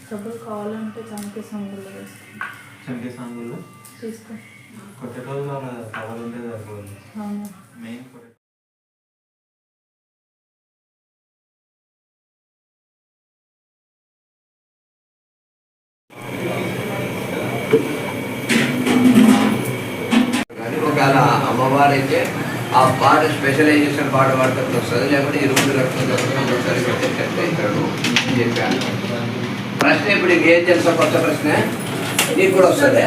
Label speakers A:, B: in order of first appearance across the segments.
A: డబ్బులు కావాలంటే చంకే సాంగుల్లో వేసుకో.
B: చంకే సాంగుల్లో
A: తీసుకో.
B: కొట్టే రోజులు అలా కవర్ ఉంటే సరిపోదు. మెయిన్
C: ఒకవేళ అమ్మవారైతే ఆ పాట స్పెషలైజేషన్ పాట పాడుతూ వస్తుంది, లేకపోతే ఇరువురు రక్తం ఒకసారి పెట్టే సెట్ అవుతాడు చెప్పాను. ప్రశ్న ఇప్పుడు ఇంకేం తెలుసా? కొత్త ప్రశ్న నీకు కూడా వస్తుంది.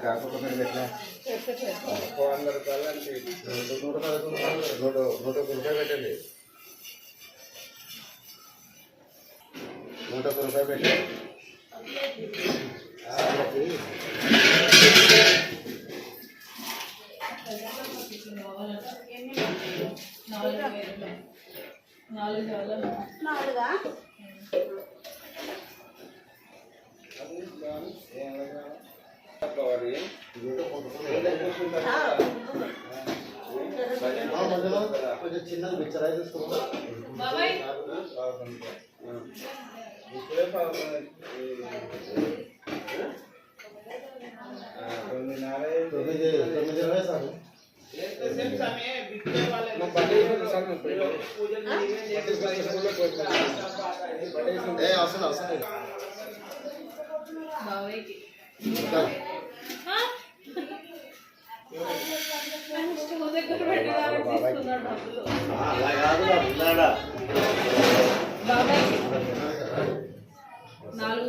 C: కాకపోతే ఎట్లా 100 రూపాయలు అంటే 101 రూపాయలు పెట్టండి. 101 రూపాయలు పెట్టండి. కొంచెం చిన్నది పిక్చర్ అయితే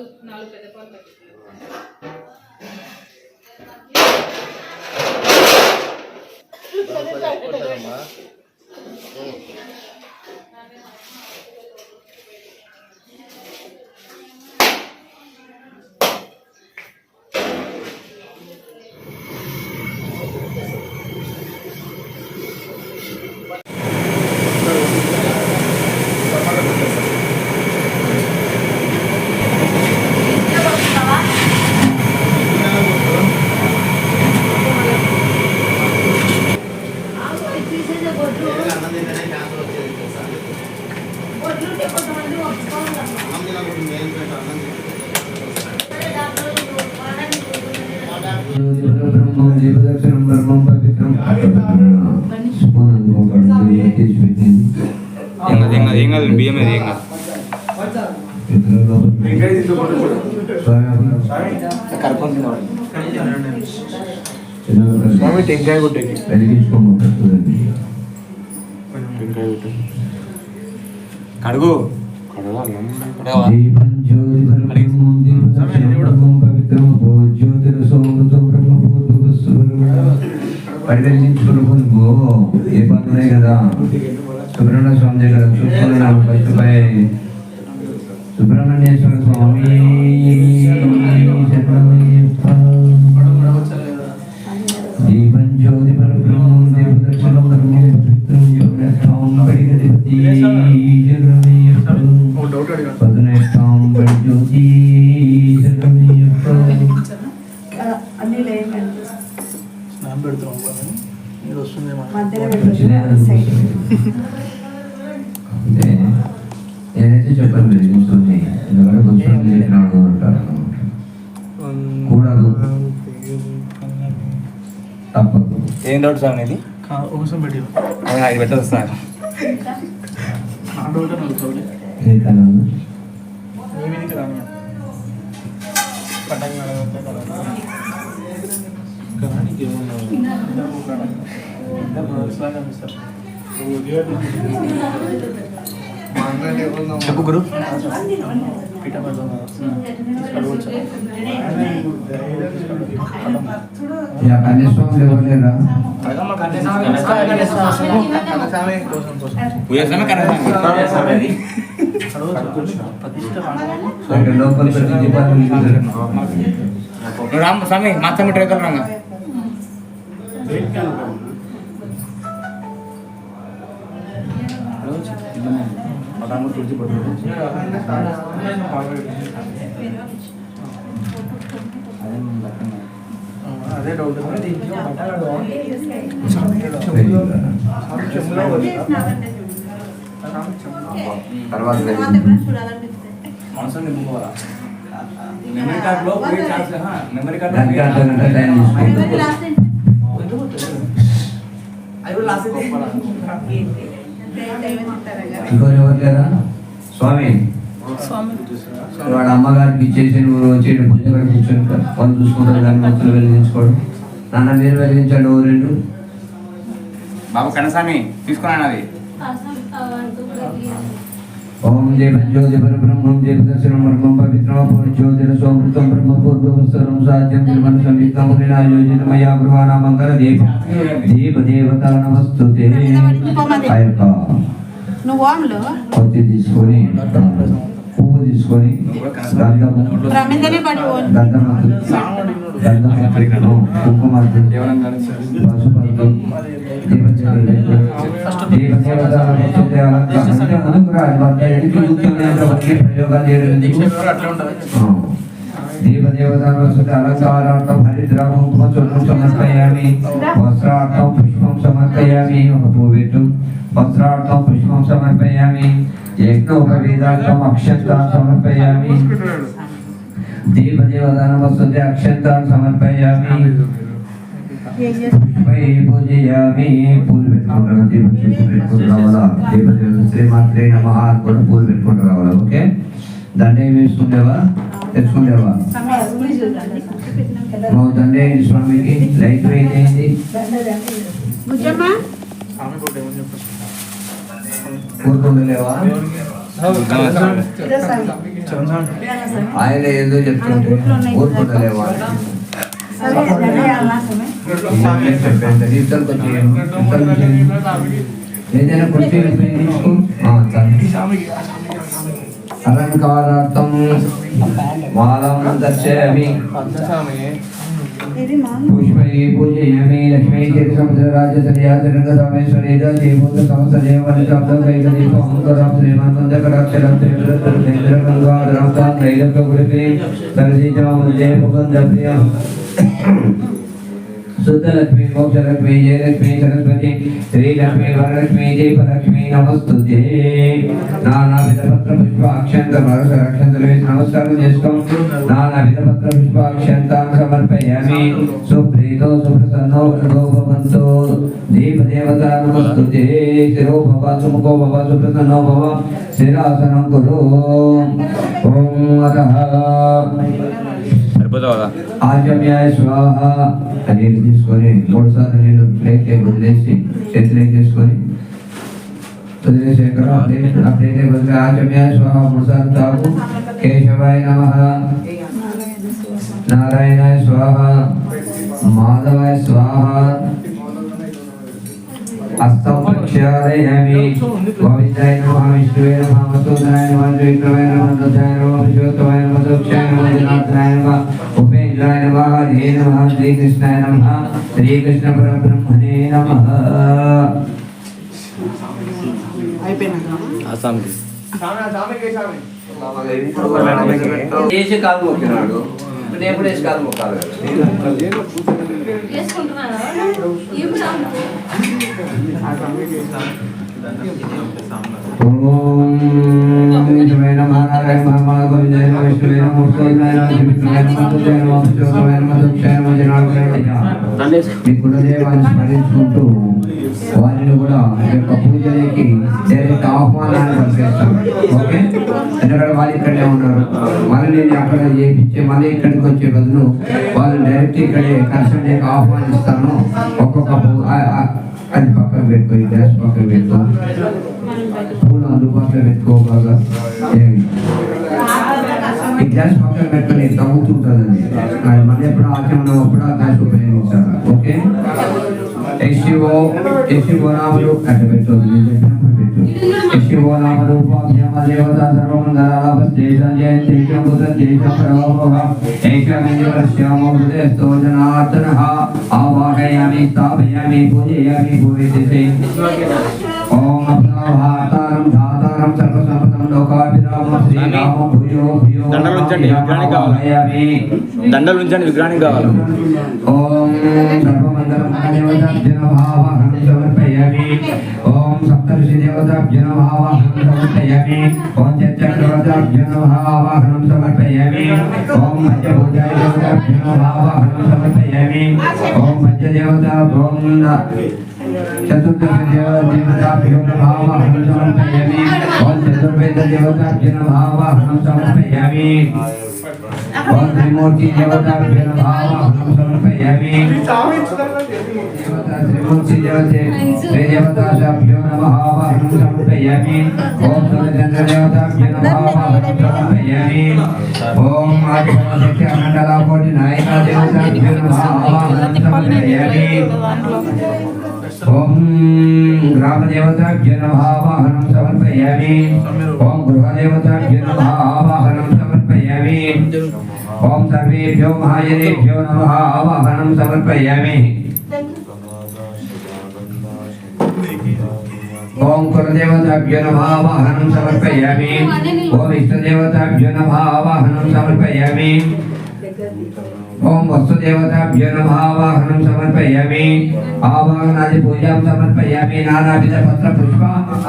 A: నాలుగు పెద్ద పాలు
B: బియ్యం టెంకాయ కొట్టేది కడుగు
D: పరిదర్శించుకుని ఏ పనులు ఉన్నాయి కదా. సుబ్రహ్మణ్య స్వామి దగ్గర చూసుకున్నాను. సుబ్రహ్మణ్యేశ్వర స్వామి దీపం జ్యోతి పరబ్రహ్మం దేవదర్శనం ధర్మం నేనైతే చెప్పాను మీరు చూస్తుంది ఎందుకంటే కొంచెం నాడు ఉంటారు కూడదు తప్పదు.
B: ఏం డౌట్ సార్ అనేది అది పెట్టదు సార్. చెప్పు గురు.
D: కన్యాస్వామి ఎవరు
B: రామ్ స్వామి మాత్రం ట్రై కలరా
C: తర్వాత
E: మెమరీ కార్డ్ లో పోయి ఛాన్స్ మెమరీ కార్డ్
C: దానికి అర్ధగంట టైం తీసుకుంటాం. ఇంకోరు ఎవరు లేరా? స్వామి వాడు అమ్మగారికి ఇచ్చేసి నువ్వు వచ్చి పూజ కాడ కూర్చొని వాళ్ళు చూసుకుంటారు, దాన్ని మొత్తం వెలిగించుకోవడం. నాన్న మీరు వెలిగించండి ఓ రెండు.
E: బాబు కనసామి తీసుకున్నాను అది.
C: ఓం దేవ జ్యోతి పరబ్రహ్మం దేవ దర్శనం బ్రహ్మం పవిత్రం జ్యోతిర సోమృతం బ్రహ్మ పూర్వవత్సరం సాధ్యం త్రిమన్ సంయుక్తం యోజిత మయా గృహాణ మంగళ దేవ దేవ దేవత నమస్తుతే. కొద్ది తీసుకొని పువ్వు తీసుకొని కుంకుమ అలంకారార్థం హరిద్రామం సమర్పయామి. వస్త్రార్థం పుష్పం సమర్పయామి. ఒక పువ్వు పెట్టు. వస్త్రార్థం పుష్పం సమర్పయామి. యజ్ఞోపవేదార్థం అక్షంతాన్ సమర్పయామి. దేవదేవతానం వస్తుతే అక్షంతాన్ సమర్పయామి. పూజయామి. పూలు పెట్టుకుంటారు, దీపం చేసి పెట్టుకుంటూ రావాలా. దేవదేవ శ్రీమాత్రే నమః అని కూడా పూలు పెట్టుకుంటూ రావాలా. ఓకే, దండే వేసుకుంటేవా తెచ్చుకుంటేవా? దండే స్వామికి లైట్ వెయిట్ అయింది. కూర్చుండలేవా? ఆయన ఏదో చెప్తుంటే కూర్చుండలేవా? ఏదైనా కుర్చీ తీసుకో. అలంకారార్థం మాలం దర్శయామి. పుష్పై పూజయామి. లక్ష్మీ సముద్రరాజేశ్వరీ దేవత సమస్తదేవనిశబ్దం కైకదీపం అంకరం శ్రీమంతకరాక్షరం త్రిపురం शुद्धलक्ष्मी मोक्षलक्ष्मी जयलक्ष्मी सरस्वती श्रीलक्ष्मी वरलक्ष्मी दीपलक्ष्मी नमस्तुते. नानाविध पत्र पुष्पाक्षंत नमस्कार नानाविध पत्र पुष्पाक्षंतान् समर्पयामि. सुप्रीतो सुप्रसन्नो वरदो भवन्तु. देवदेवता नमस्तुते. शिरो भव सुमुखो भव सुप्रसन्नो भव. शिरासनं कुरु. ओम अतः ఆజమ్యాయ స్వాహ అని తీసుకొని 3 సార్లు నేను ప్లేట్ వదిలేసి చేతిలో తీసుకొని వదిలేసి ఆ ప్లేట్ వదిలే ఆజమ్యాయ స్వాహ 3 సార్లు తాగు. కేశవాయ నమః. నారాయణాయ స్వాహ. మాధవాయ స్వాహ. హస్తం ప్రక్షాళయామి. గోవిందాయ నమః. విష్ణువే నమః. మధుసూదనాయ నమః. విక్రమాయ నమః. దత్తాయ నమః. విశ్వోత్తమాయ నమః. దక్షాయ నమః. జనార్దనాయ నమః. ఉపేంద్రాయ నమః. హరే నమః. శ్రీకృష్ణాయ నమః. శ్రీకృష్ణ పరబ్రహ్మణే నమః. చేసి కాలు మొక్కినాడు. నేను ఎప్పుడు వేసి కాలు మొక్కాలి. మీ కులదేవాన్ని స్మరించుకుంటూ వారిని కూడా యొక్క పూజలకి డైరెక్ట్ ఆహ్వానాన్ని పంపిస్తాం. ఓకే, ఎందుకంటే వాళ్ళు ఇక్కడే ఉన్నారు. మళ్ళీ నేను అక్కడ చేయించే మళ్ళీ ఇక్కడికి వచ్చే బదులు వాళ్ళు డైరెక్ట్ ఇక్కడే కన్సల్ట్ ఆహ్వానిస్తాను. ఒక్కొక్క అది పక్కన పెట్టుకో, ఈ గ్యాస్ పక్కన పెట్టుకో, పూలు అందుబాటులో పెట్టుకోబాగా. ఈ గ్యాస్ పక్కన పెట్టుకొని తగ్గుతుంటుందండి. అది మళ్ళీ ఎప్పుడు ఆచరణ అప్పుడు ఆ గ్యాస్ ఉపయోగించాలి. ఓకే, శివో నామలు అట్లా పెట్టదు. నేను చెప్పినప్పుడు పెట్టు. శివో నామలు దేవత ఆవాహయామి స్థాపయామి పూజయామి పూజితే. ఓం అప్నాభాతారం ధాతారం సర్వసంపదం లోకాభిరామం శ్రీ
E: దండలు ఉంచండి, విగ్రహానికి కావాలి. దండలు ఉంచండి, విగ్రహానికి కావాలి.
D: ఓం సర్వమంగళ మహాదేవతాభ్యో నమః సమర్పయామి. ఓం సప్తర్షి దేవతాభ్యో నమః సమర్పయామి. ఓం చక్రవర్తాభ్యో నమః సమర్పయామి. ఓం పంచభూతాయ దేవతాభ్యో నమః సమర్పయామి. ఓం పంచదేవతా ఓం చతుర్దశ దేవతాభ్యో నమః సమర్పయామి. ఓం చతుర్వేద దేవతాభ్యో నమః సమర్పయామి. ఓం త్రిమూర్తి దేవతాభ్యో నమః సమర్పయామి. త్రిమూర్తి దేవతాభ్యో నమః సమర్పయామి. ఓం సూర్యచంద్ర దేవతాభ్యో నమః సమర్పయామి. ఓం ఆదిశక్తి మండలాకోటి నాయక దేవతాభ్యో నమః సమర్పయామి. ఓం గ్రామదేవతాభ్యో నమః సమర్పయామి. ఓం గృహదేవతాభ్యో నమః సమర్పయామి. ఓం సర్వేభ్యో మహాజనేభ్యో నమః సమర్పయామి. ఓం కులదేవతాభ్యో నమః సమర్పయామి. ఓం ఇష్టదేవతాభ్యో నమః సమర్పయామి. ఓం వస్తుదేవతాభ్యో నమః సమర్పయామి. ఆవాహనాది పూజాం సమర్పయామి. నానావిధ పత్ర పుష్ప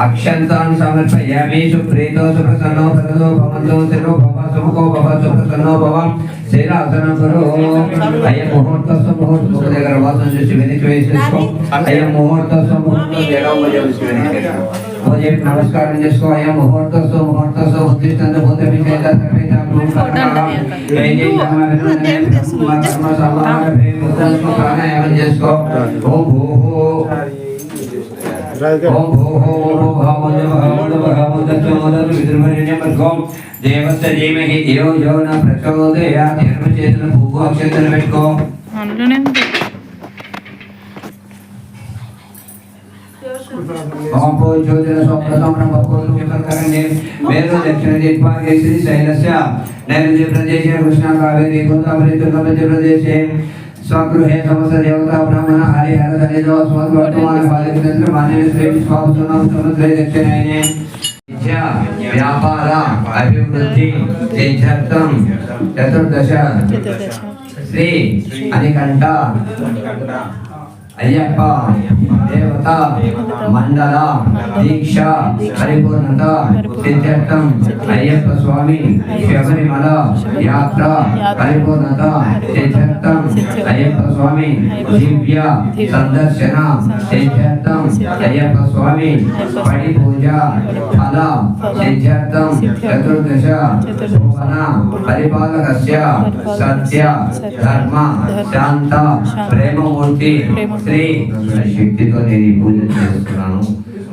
D: అక్షంతాన్ సమర్పయామి. సుప్రీతో సుప్రసన్నో ప్రసన్నో భవంతో శిరో భవ సుముఖో భవ సుప్రసన్నో భవ శ్రీరాసనం కరో. అయ్య ముహూర్తస్సు ముహూర్త దగ్గర వాసం చేసి వెనక్కి వేసేసుకో. అయ్య ముహూర్తస్సు ముహూర్త నమస్కారం చేసుకో. అయ్యా ముహూర్తస్సు ఉద్దిష్టంతో భూత విషేద ప్రాణాయామం చేసుకో. ఓం భూహో ఓం భూహో దేవస్య ధీమహి ధియో యో న ప్రచోదయాత్. ఎడమ చేతుల పువ్వు అక్షంతలు పెట్టుకో. ఓం పూజ్యోతిర స్వప్రతమనం భగవతు వికర్కరణే వేద దక్షిణ దిక్పార్గే శ్రీ శైలస్య నైరుతి ప్రదేశే కృష్ణ కావేరీ గోదావరి తుంగభద్ర ప్రదేశే స్వగృహే సమస్త దేవతా బ్రాహ్మణ హరిహర ధనిజో స్మత్ వర్తమాన బాలికేంద్ర మాన్య శ్రీ విశ్వావసునామ సముద్రే దక్షిణాయనే విద్యా వ్యాపార అభివృద్ధి తీర్థం చతుర్దశ శ్రీ అనికంఠ అయ్యప్ప దేవత మండల దీక్ష పరిపూర్ణత సిద్ధార్థం అయ్యప్ప స్వామి శబరిమల యాత్ర పరిపూర్ణత సిద్ధార్థం అయ్యప్ప స్వామి దివ్య సందర్శన సిద్ధార్థం అయ్యప్ప స్వామి పడి పూజ ఫల సిద్ధార్థం చతుర్దశ భువన పరిపాలకస్య సత్య ధర్మ శాంత ప్రేమమూర్తి శ్రీ శక్తితో నేను ఈ పూజ చేస్తున్నాను.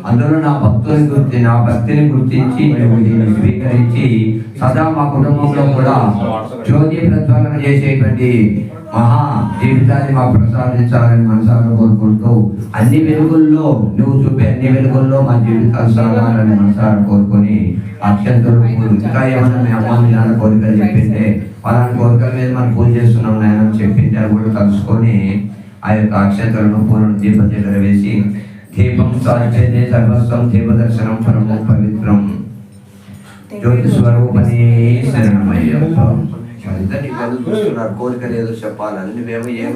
D: అందులో నా భక్తిని గుర్తించి నువ్వు దీన్ని స్వీకరించి సదా మా కుటుంబంలో కూడా జ్యోతి ప్రజ్వలన చేసేటువంటి మహా జీవితాన్ని మాకు ప్రసాదించాలని మనసారా కోరుకుంటూ అన్ని వెలుగుల్లో నువ్వు చూపే అన్ని వెలుగుల్లో మా జీవితాలు సాగాలని మనసారా కోరుకొని అక్షంతలు ఇంకా ఏమన్నా మీ అమ్మ మీ నాన్న కోరికలు చెప్పింటే వాళ్ళని కోరికల మీద మనం పూజ చేస్తున్నాం నాయన చెప్పింటే అది కూడా కలుసుకొని ఆ యొక్క అక్షంతలను పూర్ణ దీపం దగ్గర వేసి దీపం సాధ్యతే సర్వస్వం దీపదర్శనం పరమం పవిత్రం జ్యోతి స్వరూపనే శరణమయ్యప్ప. వాళ్ళిద్దరినీ కళ్ళు చూస్తున్నారు, కోరికలు ఏదో చెప్పాలని నువ్వేమో ఏం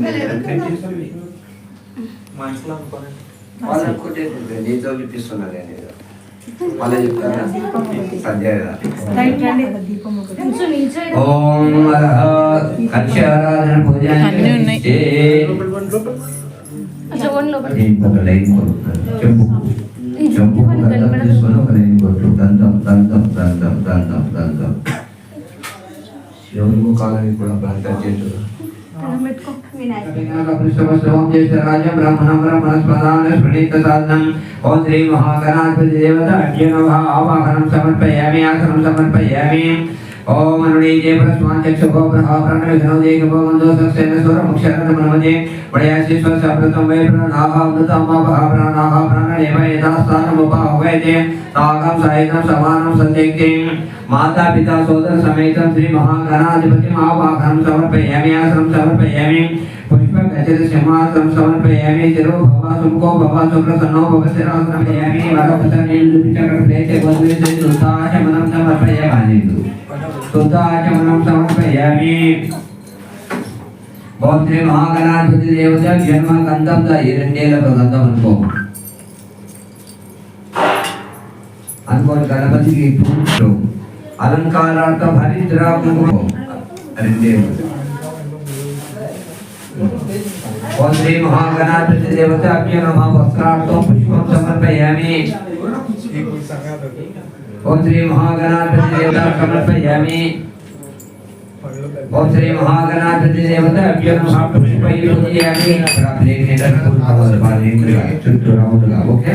D: వాళ్ళు అనుకుంటే నీతో చూపిస్తున్నా నేను మళ్ళీ చెప్తారా ఓం అక్షరాధన పూజ చెంపు గంధం తీసుకొని ఒక లైన్ కొట్టు. గంధం గంధం గంధం గంధం గంధం ఎవరి ముఖాలని కూడా ప్రార్థన చేస్తూ ఓం శ్రీ మహాగణాధిపతి దేవతాభ్యో నమః ఆవాహనం సమర్పయామి. ఆసనం సమర్పయామి. ఓం అనునీజే ప్రస్వాంచక్షుభో ప్రహాప్రణవిఘ్నో దేగభోగందో సక్సేన స్వరముక్షరమనమదే వడయాసి స్వసప్రతం వై ప్రణాహామృతమపహాప్రాణాః ప్రాణనేవ యథాస్థానముపాహ్వయతే తాగం సాయితం సమానం సందిగ్ధిం. మాతా పితా సోదర సమేతం శ్రీ మహాగణాధిపతి ఆవాహనం సమర్పయామి. ఆసనం సమర్పయామి. పుష్ప गजर सिंहासनं समर्पयामि शिरो भवा सुमुखो भवा सुप्रसन्नो भवसिरः समर्पयामि वरपतनीलचक्रप्लेते वद्वेषे सुताचमनं समर्पयामि सुताचमनं समर्पयामि ओम श्री महागणाधिपति देवता जन्म गंधम द हिरण्येलक गंधम अनको गणपति की पूजो अलंकारार्थ हरिद्रा कुंकुम हरिद्रे ओम श्री महागणाधिपति देवता नमः वस्त्रार्थं पुष्पं समर्पयामि ओम श्री महागणाधिपति देवता समर्पयामि ओम श्री महागणाधिपति देवता नमः पुष्पैः पूजयामि प्राप्तेन सर्वसमाधानेन्द्रिय चतुरामुद्रा ओके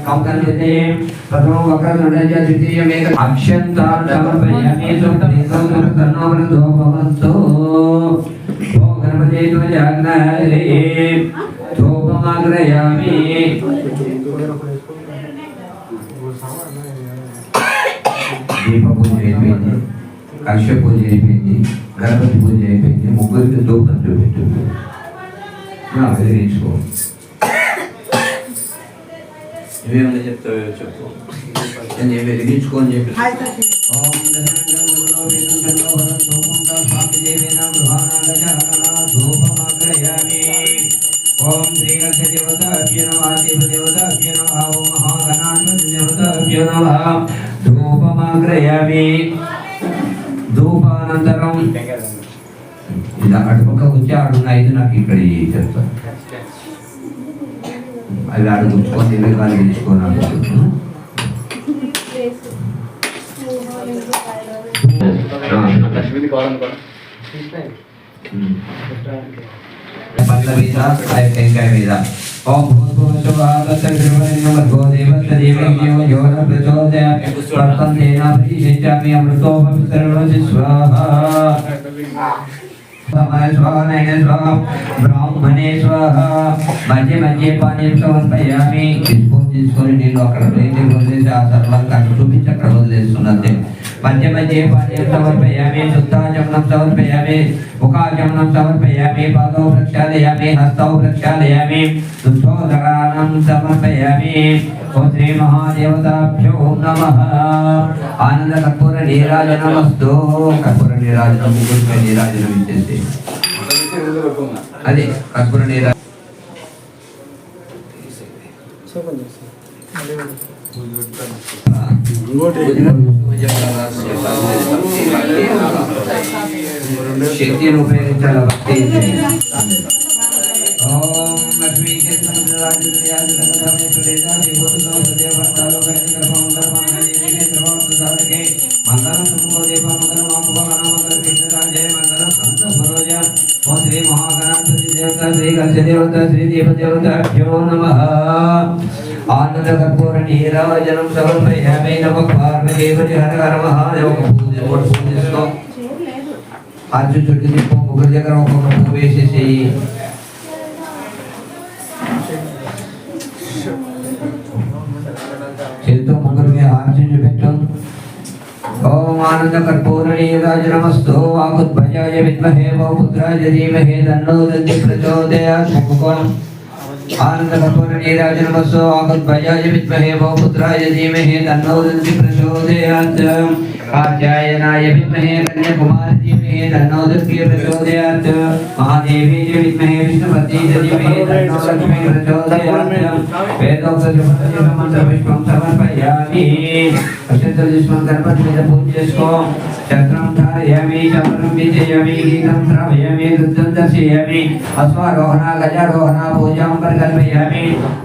D: हम कर लेते हैं प्रथम वक्र नडज द्वितीय में अक्षंतां समर्पयामि सुप्रीतं सर्वतन्नो भवन्तु ओम गणपते ध्वजाग्नये धूपमाग्रयामि दीप पूजा అయిపోయింది కలశ పూజ అయిపోయింది గణపతి పూజ అయిపోయింది ముగ్గురికి ధూపం చూపించు నా వెలిగించుకో ఇవేమన్నా చెప్తావో చెప్పు నేను వెలిగించుకో అని చెప్పి ఓం ओम श्री गणेश देवताभ्यो नमः देवताभ्यो नमः ओम महागणाधिपति देवताभ्यो नमः धूपमाग्रयामि धूपानन्तरं ఇలా అటుపక్క వచ్చి ఆడున్న ఐదు నాకు ఇక్కడ చెప్తాను అవి ఆడుకుంటుకొని ఇరవై కాలు తీసుకోవాలి पंचमीदा ऐकंका वेदा ओम भूतभुवस्वभावतत्त्वनिर्भरनिर्मतो देवस्य देवज्ञो यो न प्रचोदयात् तत्तं तेन परिशिष्यामि अमृतोपवितरणोऽसि स्वाहा समाय स्वाहा नयने स्वाहा ब्राह्मणे स्वाहा मध्य मध्य पानी समर्पयामि जिसको नीलो अక్కడ ప్లేట్ వదిలేసి ఆ తర్వాత అక్కడ చూపించి అక్కడ వదిలేస్తున్నది मध्य मध्य पानी समर्पयामि शुद्धाचमनं समर्पयामि मुखाचमनं समर्पयामि पादौ प्रक्षालयामि हस्तौ प्रक्षालयामि दुग्धोदकानं समर्पयामि ओम श्री महादेवताभ्यो नमः आनंद कर्पूर नीराजनमस्तु कर्पूर नीराजनं मुकुट नीराजनं इच्छति अदे कर्पूर नीराजनं శక్తి ఉపయోగించాల భక్తి ఓం లక్ష్మీ శ్రీ మహాగణాధిపతి దేవత శ్రీ గణేశ దేవత శ్రీ దేవ దేవతాభ్యో నమః आनंद कर्पूर नीराजनं समर्पयामि नमः पार्वतीपति हर हर महादेव पूजिस्तो आज छोटी दीपो मुगर जगह को प्रवेश से चेतो मुगर में हाथ से बैठो ओम आनंद कर्पूर नीराजनमस्तु वाकुद्भजाय विद्महे वपुत्राय धीमहि तन्नो दन्ति प्रचोदयात् मुकुकोण आनंद कर्पूर नीराजनमस्तु वाकुद्भजाय विद्महे वपुत्राय धीमहि तन्नो दन्ति प्रचोदयात् कात्यायनाय विद्महे कन्याकुमारी धीमहि तन्नो दन्ति प्रचोदयात् महादेवी विद्महे विष्णुपति धीमहि तन्नो लक्ष्मी प्रचोदयात् वेदोक्तमन्त्रपुष्पं समर्पयामि अक्षतलिस्मं गणपति पूज्यस्को चक्रं धारयामि चक्रं विजयामि गीतं श्रावयामि नृत्यं दर्शयामि अश्वारोहण गजारोहण पूजां परिकल्पयामि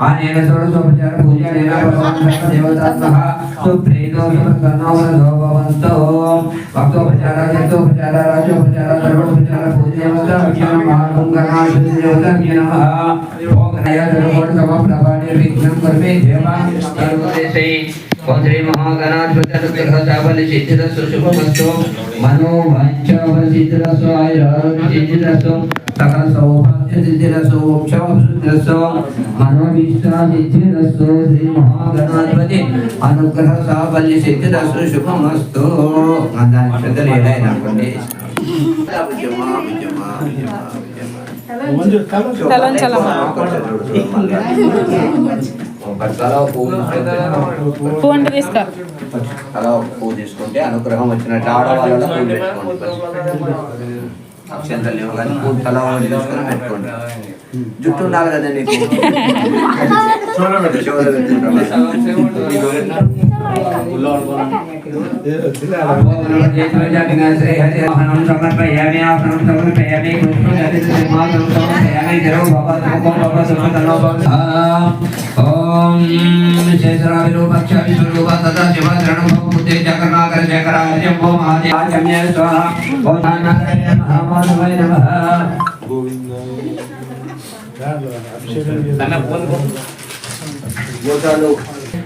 D: अनेन षोडशोपचार पूजनेन भगवान् सर्वदेवतात्मः सुप्रीतो सुप्रसन्नो वरदो भवन्तु भक्तोपचार जगतोपचार राजोपचार सर्वोपचार पूजयामि महागणाधिपति देवताभ्यो नमः ओम गणया सर्वोपचार समप्रभा निर्विघ्नं कर्मे देवा सर्वदेशे ओम श्री महागणाधिपति ग्रहसाबल सिद्धिरस्व शुभमस्तु मनोवांछाबल सिद्धिरस्व आयुरारोग्य सिद्धिरस्व सकल सौभाग्य सिद्धिरस्व मोक्षं सिद्धिरस्व मनोभीष्टा सिद्धिरस्व श्री महागणाधिपति अनुग्रह साबल सिद्धिरस्व शुभमस्तु अंदान श्रद्धलेना नाकोंडे
A: పువ్వు అంటే తీసుకో.
C: అలా పువ్వు తీసుకుంటే అనుగ్రహం వచ్చినట్టు ఆడవాళ్ళలో పువ్వు పెట్టుకోండి. అక్షంతలు లేవు కానీ పువ్వు తల తీసుకొని పెట్టుకోండి. జుట్టు ఉండాలి కదా నీకు.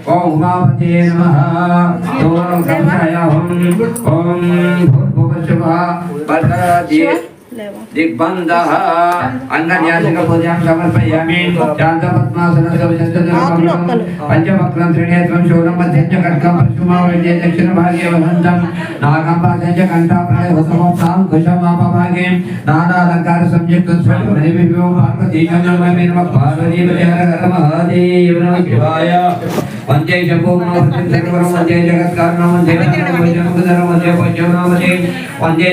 D: ओम उमापते नमः ओम गंगायाहं ओम भूर्भुवस्सुभः पदराजे दिग्बन्धः अन्नन्यासिक पूजां समर्पयामि शान्तपद्मासनसविशस्तधर्मं पञ्चवक्त्रं त्रिनेत्रं शूलं मध्यं च खड्गं परशुमावल्ये दक्षिणभागे वसन्तं नागं पादं च कण्ठाप्राय वसमोक्तां कुशमापभागे नानालङ्कारसंयुक्तस्वरमणिविभवं पार्वतीशं नमामि नमः पार्वतीपते हर हर महादेव नमः शिवाय वन्दे शम्भुं सर्वं वन्दे जगत्कारणं वन्दे वन्दे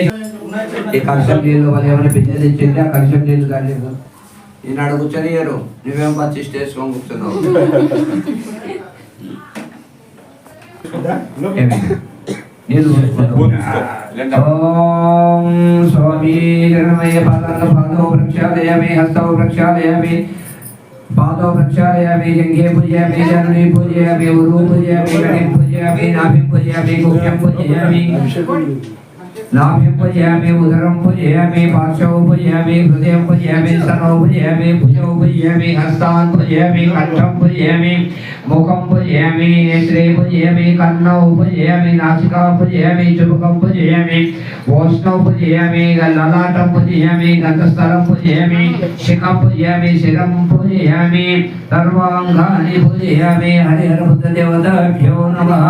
D: ఈ కలుషం నీళ్ళు వాళ్ళు ఏమైనా బిజినెస్ ఇచ్చింది ఆ కలుషం నీళ్ళు కానీ ఈనాడు కూర్చొనియరు నువ్వేం పచ్చి స్టేషన్ కూర్చున్నావు నీళ్ళు ఓం స్వామి జగన్మయ పాదో ప్రక్షాళయామి హస్తో ప్రక్షాళయామి पादौ प्रक्षालयामि जंघे पूजयामि जननी पूजयामि उरु पूजयामि गणिं पूजयामि नाभिं पूजयामि गुह्यं पूजयामि नाभिं पूजयामि उदरं पूजयामि पार्श्वं पूजयामि हृदयं पूजयामि स्तनौ पूजयामि भुजौ पूजयामि हस्तान् पूजयामि कण्ठं पूजयामि मुखं पूजयामि नेत्रे पूजयामि कर्णौ पूजयामि नासिकां पूजयामि चुबकं पूजयामि वोष्णौ पूजयामि ललाटं पूजयामि गन्धस्थलं पूजयामि शिखं पूजयामि शिरं पूजयामि सर्वाङ्गानि पूजयामि हरिहरबुद्धदेवताभ्यो नमः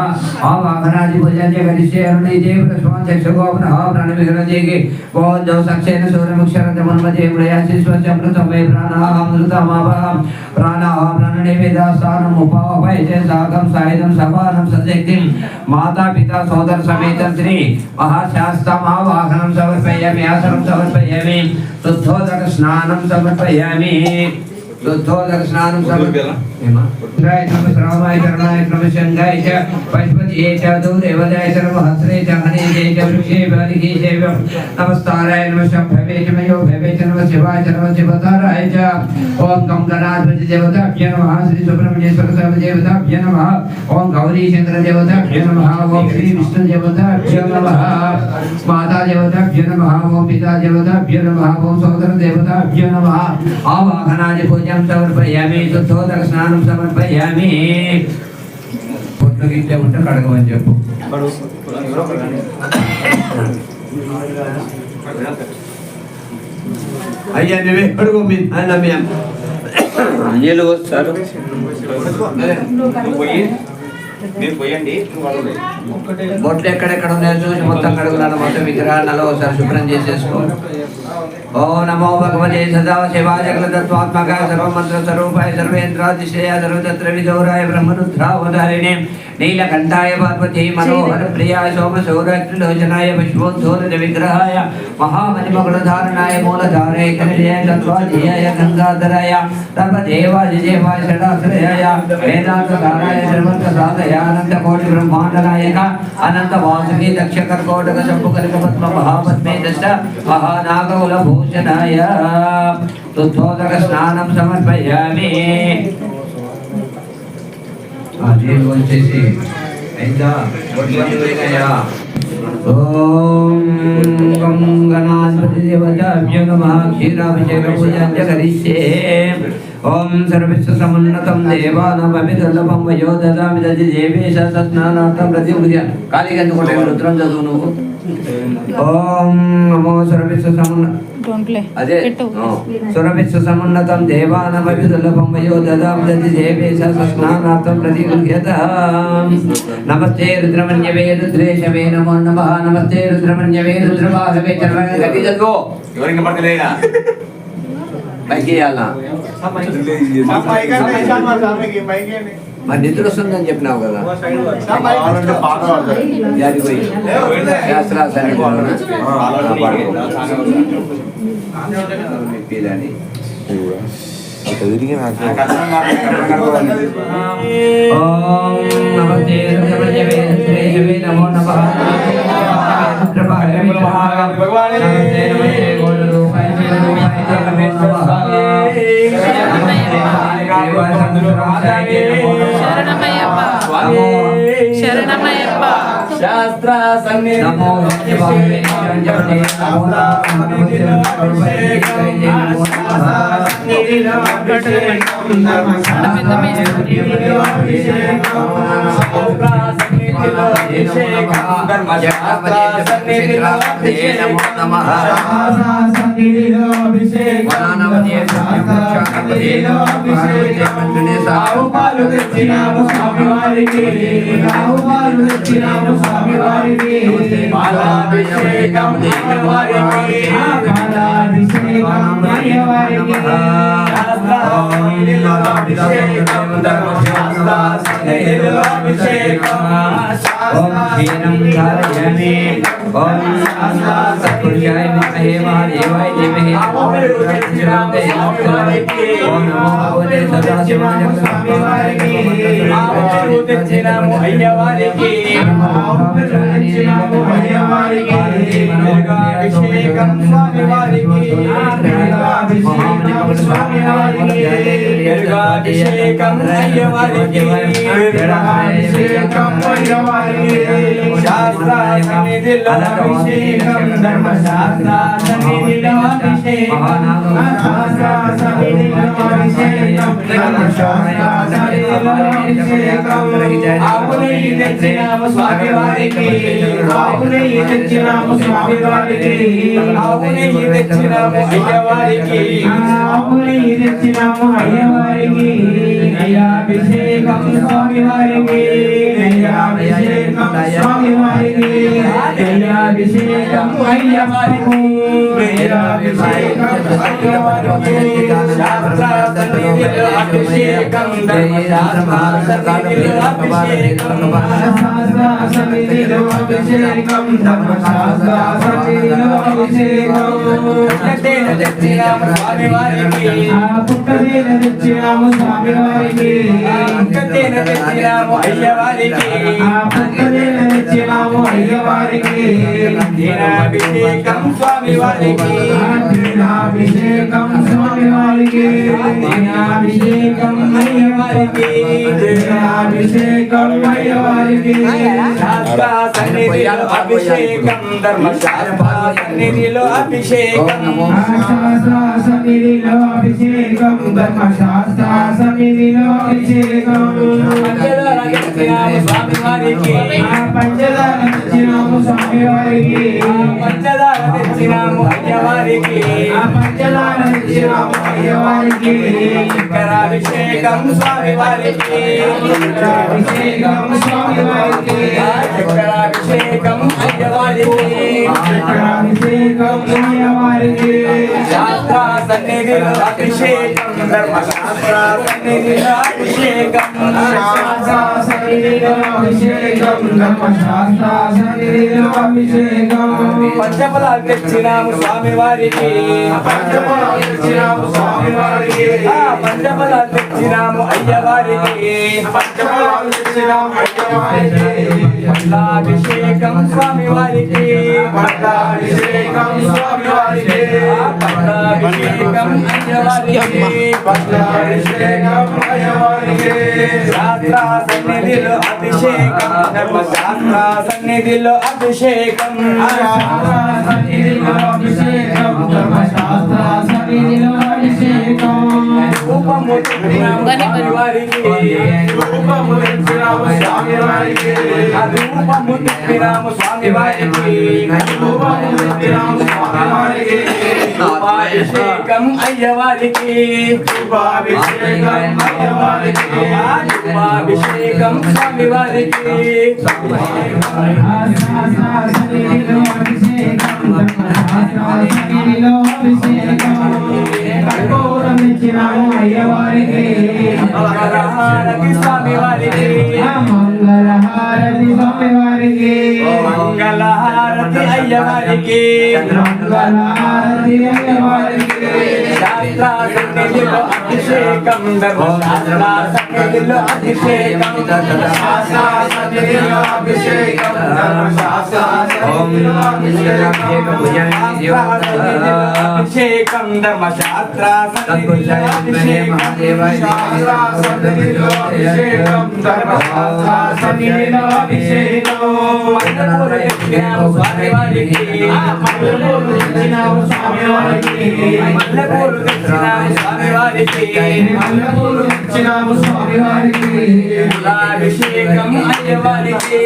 D: आवाहनादि पूजन जगदीशे अरुणिदेव प्रस्वान् चक्षुगोपनः प्राणविग्रहदेगे बोधौ सक्षेन सूर्यमुक्षरतमन्मते प्रयासि स्वचमृतमे प्राणामृतमावहं प्राणनिवेदास्थानम् उपावहैते साकं सायुधं सपानं सशक्तिं माता पिता सोदर समेतं श्री महाशास्त्रमावाहनं समर्पयामि आसनं समर्पयामि शुद्धोदक स्नानं समर्पयामि शुद्धोदक स्नानं समर्पयामि इंद्राय नमः श्रावणाय कर्णाय नमः शंगाय च पशुपतये च दूरदेवताय सर्वहस्रे च हनेजे च वृक्षे बालिके च नमस्ताराय नमः शंभवे च मयो भवे च नमः शिवाय च नमः शिवताराय च ओम गं गणाधिपति देवताभ्यो नमः श्री सुब्रह्मण्येश्वर देवताभ्यो नमः ओम गौरी शंकर देवताभ्यो नमः ओम श्री विष्णु देवताभ्यो नमः माता देवताभ्यो नमः ओम पिता देवताभ्यो नमः ओम सहोदर देवताभ्यो नमः आवाहनादि पूजां समर्पयामि शुद्धोदक स्नानं समर्पयामि పొట్టు గిట్టే ఉంటే కడగమని చెప్పు అయ్యా నువ్వే కడుగు మీ అన్న మీ నీళ్ళు వస్తారు బొట్లు ఎక్కడెక్కడ ఉన్నాయో చూసి మొత్తం కడుగులాను మొత్తం విగ్రహాలలో ఒకసారి శుభ్రం చేసేసుకో ఓం నమో భగవతే సదా శివాయ జగదత్వాత్మకాయ సర్వమంత్ర స్వరూపాయ సర్వేంద్రాదిశయ సర్వతత్ర విదౌరాయ బ్రహ్మరుద్రావతారిణే నీలకంఠాయ పార్వతీ మనోహర ప్రియాయ సోమశౌరలోచనాయ విశ్వోద్ధోరజ విగ్రహాయ మహామణిమకుళధారణాయ మూలధారాయ కనిజయ తత్వాధియాయ గంగాధరాయ సర్వదేవాదిదేవాయ షడాశ్రయాయ వేదాంతధారాయ శ్రీమంత సాధయ అనంత కోటి బ్రహ్మాండ నాయక అనంత వాసుకి దక్ష కర్కోటక శంభు కనక పద్మ మహాపద్మే దశ మహానాగకుల భూషణాయ శుద్ధోదక స్నానం సమర్పయామి ఆజీవ వచ్చేసి అయిదా వడ్లయ్యా ఓం గం గణాధిపతి దేవతాభ్యో నమః క్షీరాభిషేక పూజాం చ కరిష్యే ఓం సర్వస్య సమున్నతం దేవానామమిదల్లభం వయో దదామి దది దేవేశ సస్నానార్థం ప్రతిమృత్య కాళీగంధ కొట్టే రుద్రం చదువు నువ్వు ఓం నమో సురభిస్సు సమున్న
A: డోంట్లే
D: అదే
A: పెట్టు
D: సురభిస్సు సమున్నతం దేవానమయుదులభం వయో దదాం దది దేవేశ స్నానార్థం ప్రతిగృహ్యత నమస్తే రుద్రమన్యవే రుద్రేశవే నమో నమః నమస్తే రుద్రమన్యవే రుద్రవాహవే చర్వణ గట్టి చదువు
E: ఎవరికి పడతలేదా
D: పైకి ఇవ్వాలా మరి నిద్ర వస్తుందని చెప్పినావు కదా యాడికి పోయి శాస్త్రాసని మీదని ఓం నమస్తే రుద్రమన్యవే రుద్రేశవే నమో నమః నమస్తే నమస్తే గోళరూపాయ
A: శరణమయ్యప్ప శరణమయ్యప్ప
E: శాస్త్ర సన్నిధి
D: నమో ఓం క్షీరం ధారయామి ఓం సత్పురుషాయ విద్మహే మహాదేవాయ ధీమహి ఓం నమో భగవతే సదాశివాయ
E: శాస్త్ర సన్నిధిలో అభిషేకం ధర్మశాస్త్ర సన్నిధిలో అభిషేకం ఆవునెయ్యి తెచ్చినాము స్వామి వారికి ఆవునెయ్యి తెచ్చినాము స్వామి వారికి ఆవునెయ్యి తెచ్చినాము అయ్యవారికి ఆవునెయ్యి తెచ్చినాము అయ్యవారికి అభిషేకం స్వామి వారికి అభిషేకం స్వామి వారికి అభిషేకం అయ్యవారికి అభిషేకం అయ్యవారికి శాస్త్ర సన్నిధిలో అభిషేకం ధర్మశాస్త్ర సన్నిధిలో అభిషేకం ధర్మశాస్త్ర సన్నిధిలో అభిషేకం తెచ్చినాము స్వామి వారికి పుట్టదేన తెచ్చినాము స్వామి వారికి తెచ్చినాము అయ్యవారికి పుట్టదేన తెచ్చినాము అయ్యవారికి అభిషేకం స్వామి వారికి అభిషేకం స్వామి వారికి అభిషేకం అయ్యవారికి అభిషేకం అయ్యవారికి శాస్త్ర సన్నిధిలో అభిషేకం ధర్మశాస్త్ర సన్నిధిలో అభిషేకం శాస్త్ర సన్నిధిలో అభిషేకం ధర్మశాస్త్ర సన్నిధిలో అభిషేకం స్వామి వారికి పంచదార తెచ్చినాము స్వామి వారికి పంచదార తెచ్చినాము అయ్యవారికి పంచదార తెచ్చినాము అయ్యవారికి అభిషేకం స్వామి వారికి అభిషేకం స్వామి వారికి అభిషేకం అయ్యవారికి అభిషేకం అయ్యవారికి శాస్త్ర సన్నిధిలో అభిషేకం ధర్మశాస్త్ర సన్నిధిలో అభిషేకం శాస్త్ర సన్నిధిలో అభిషేకం ధర్మశాస్త్ర సన్నిధిలో అభిషేకం పంచఫలాలు తెచ్చినాము స్వామి వారికి పంచఫలాలు తెచ్చినాము స్వామి వారికి పంచఫలాలు తెచ్చినాము అయ్యవారికి పంచఫలాలు తెచ్చినాము అయ్యవారికి పట్టాభిషేకం స్వామి వారికి పట్టాభిషేకం స్వామి వారికి పట్టాభిషేకం అయ్యవారికి పట్టాభిషేకం అయ్యవారికి శాస్త్ర సన్నిధిలో అభిషేకం ధర్మశాస్త్ర సన్నిధిలో అభిషేకం సన్నిధిలో అభిషేకం ధర్మశాస్త్ర సన్నిధిలో అభిషేకం రూపము తెచ్చినాము స్వామి వారికి రూపము తెచ్చినాము స్వామి వారికి రూపము తిప్పినాము స్వామి వారికి అభిషేకం అయ్యవారికి అభిషేకం స్వామి వారికి మంగళహారతి స్వామి వారికి
F: మంగళహారతి స్వామి వారికి
E: మంగళహారతి అయ్యవారికి
F: మంగళహారతి అయ్యవారికి
E: శాస్త్ర సన్నిధిలో అభిషేకం ధర్మశాస్త్ర సన్నిధిలో అభిషేకం అభిషేకం ధర్మశాస్త్ర సన్నిధిలో అభిషేకం స్వామి వారికి మల్లెపూలు తెచ్చినాము స్వామి వారికి పూలాభిషేకం అయ్యవారికి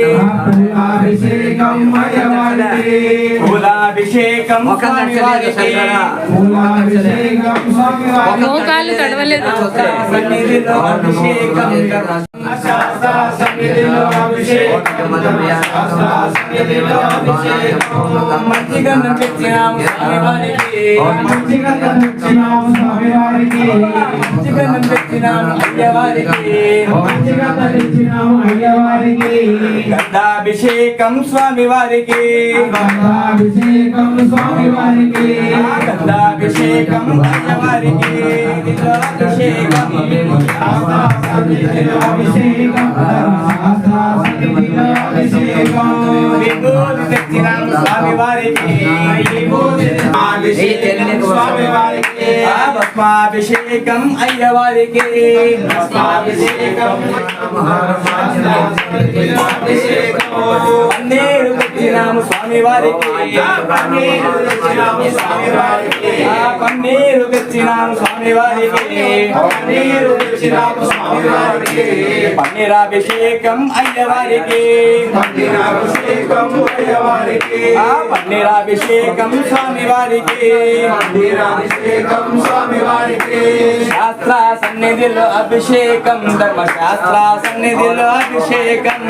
E: పూలాభిషేకం స్వామి వారికి
A: మోకాళ్ళు తడవలేదు.
E: సన్నిధిలో అభిషేకం మంచిగన్నం తెచ్చినాము స్వామి వారికి మంచిగన్నం తెచ్చినాము అయ్యవారికి గంధాభిషేకం స్వామి వారికి గంధాభిషేకం అయ్యవారికి విభూతి తెచ్చినాము స్వామి వారికి భస్మాభిషేకం అయ్యవారికి పన్నీరు తెచ్చినాము స్వామి వారికి పన్నీరు తెచ్చినాము స్వామి వారికి పన్నీరాభిషేకం అయ్యవారికి పన్నీరాభిషేకం స్వామి వారికి శాస్త్ర సన్నిధిలో అభిషేకం ధర్మశాస్త్ర సన్నిధిలో అభిషేకం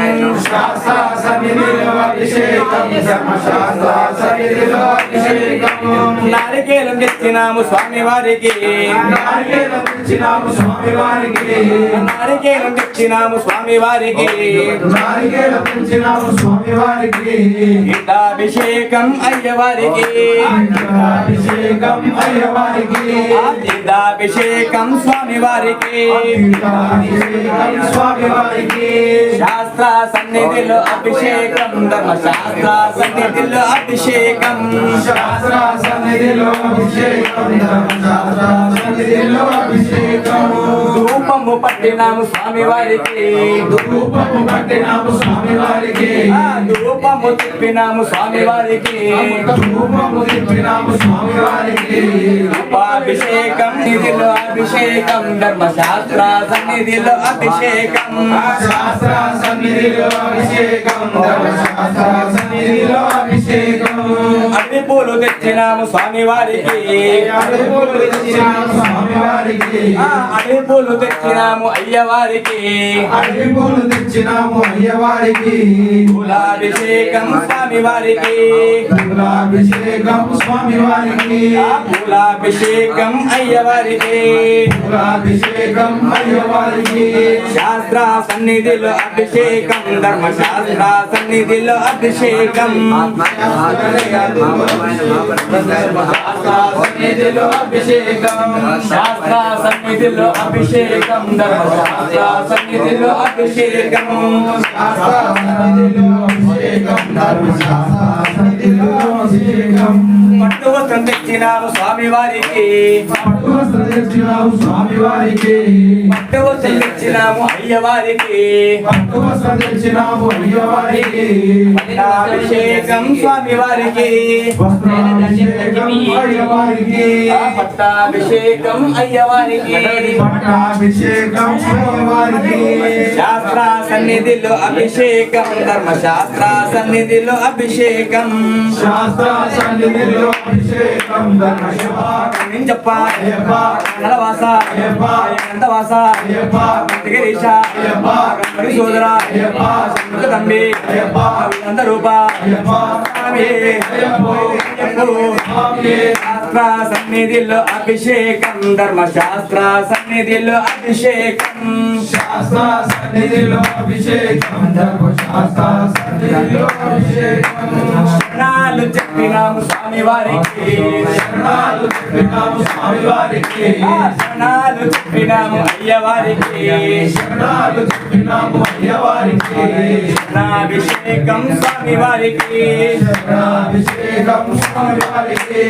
E: నారికేలం తెచ్చినాము స్వామి వారికి నారికేలం తెచ్చినాము స్వామి వారికి గీతాభిషేకం అయ్యవారికి గీతాభిషేకం స్వామి వారికి శాస్త్ర సన్నిధిలో అభిషేకం ధర్మశాస్త్ర సన్నిధిలో అభిషేకం ధూపము పట్టినాము స్వామి వారికి ధూపము తిప్పినాము స్వామి వారికి అభిషేకం నిధిలో అభిషేకం ధర్మశాస్త్ర సన్నిధిలో అభిషేకం అగ్ని పూలు తెచ్చినాము స్వామి వారికి అగ్ని పూలు తెచ్చినాము అయ్యవారికి పూలాభిషేకం స్వామి వారికి పూలాభిషేకం అయ్యవారికి శాస్త్ర సన్నిధిలో అభిషేకం ధర్మశాస్త్ర సన్నిధిలో అభిషేకం శాస్త్ర సన్నిధిలో అభిషేకం ధర్మశాస్త్ర సన్నిధిలో అభిషేకం పట్టు వస్త్రం తెచ్చినాము స్వామి వారికి వస్తువులు తెచ్చినాము అయ్యవారికి
F: తెచ్చినాము అయ్యవారికి
E: పట్టాభిషేకం స్వామి వారికి
F: అయ్యవారికి
E: పట్టాభిషేకం అయ్యవారికి
F: పట్టాభిషేకం అయ్యవారికి
E: శాస్త్ర సన్నిధిలో అభిషేకం ధర్మశాస్త్ర సన్నిధిలో అభిషేకం
F: శాస్త్ర సన్నిధిలో అభిషేకం ధర్మశాస్త్రం
E: చెప్ప నలవాస నందవాస గిరీశ సోదర తంబి రూప శాస్త్ర సన్నిధిలో అభిషేకం ధర్మశాస్త్ర సన్నిధిలో అభిషేకం
F: శాస్త్ర సన్నిధిలో అభిషేకం ధర్మశాస్త్ర సన్నిధిలో అభిషేకం
E: శరణాలు చెప్పినాము స్వామి వారికి
F: శరణాలు చెప్పినాము స్వామి వారికి
E: శరణాలు చెప్పినాము అయ్యవారికి
F: శరణాలు చెప్పినాము అయ్యవారికి
E: శరణాభిషేకం స్వామి వారికి
F: శరణాభిషేకం స్వామి వారికి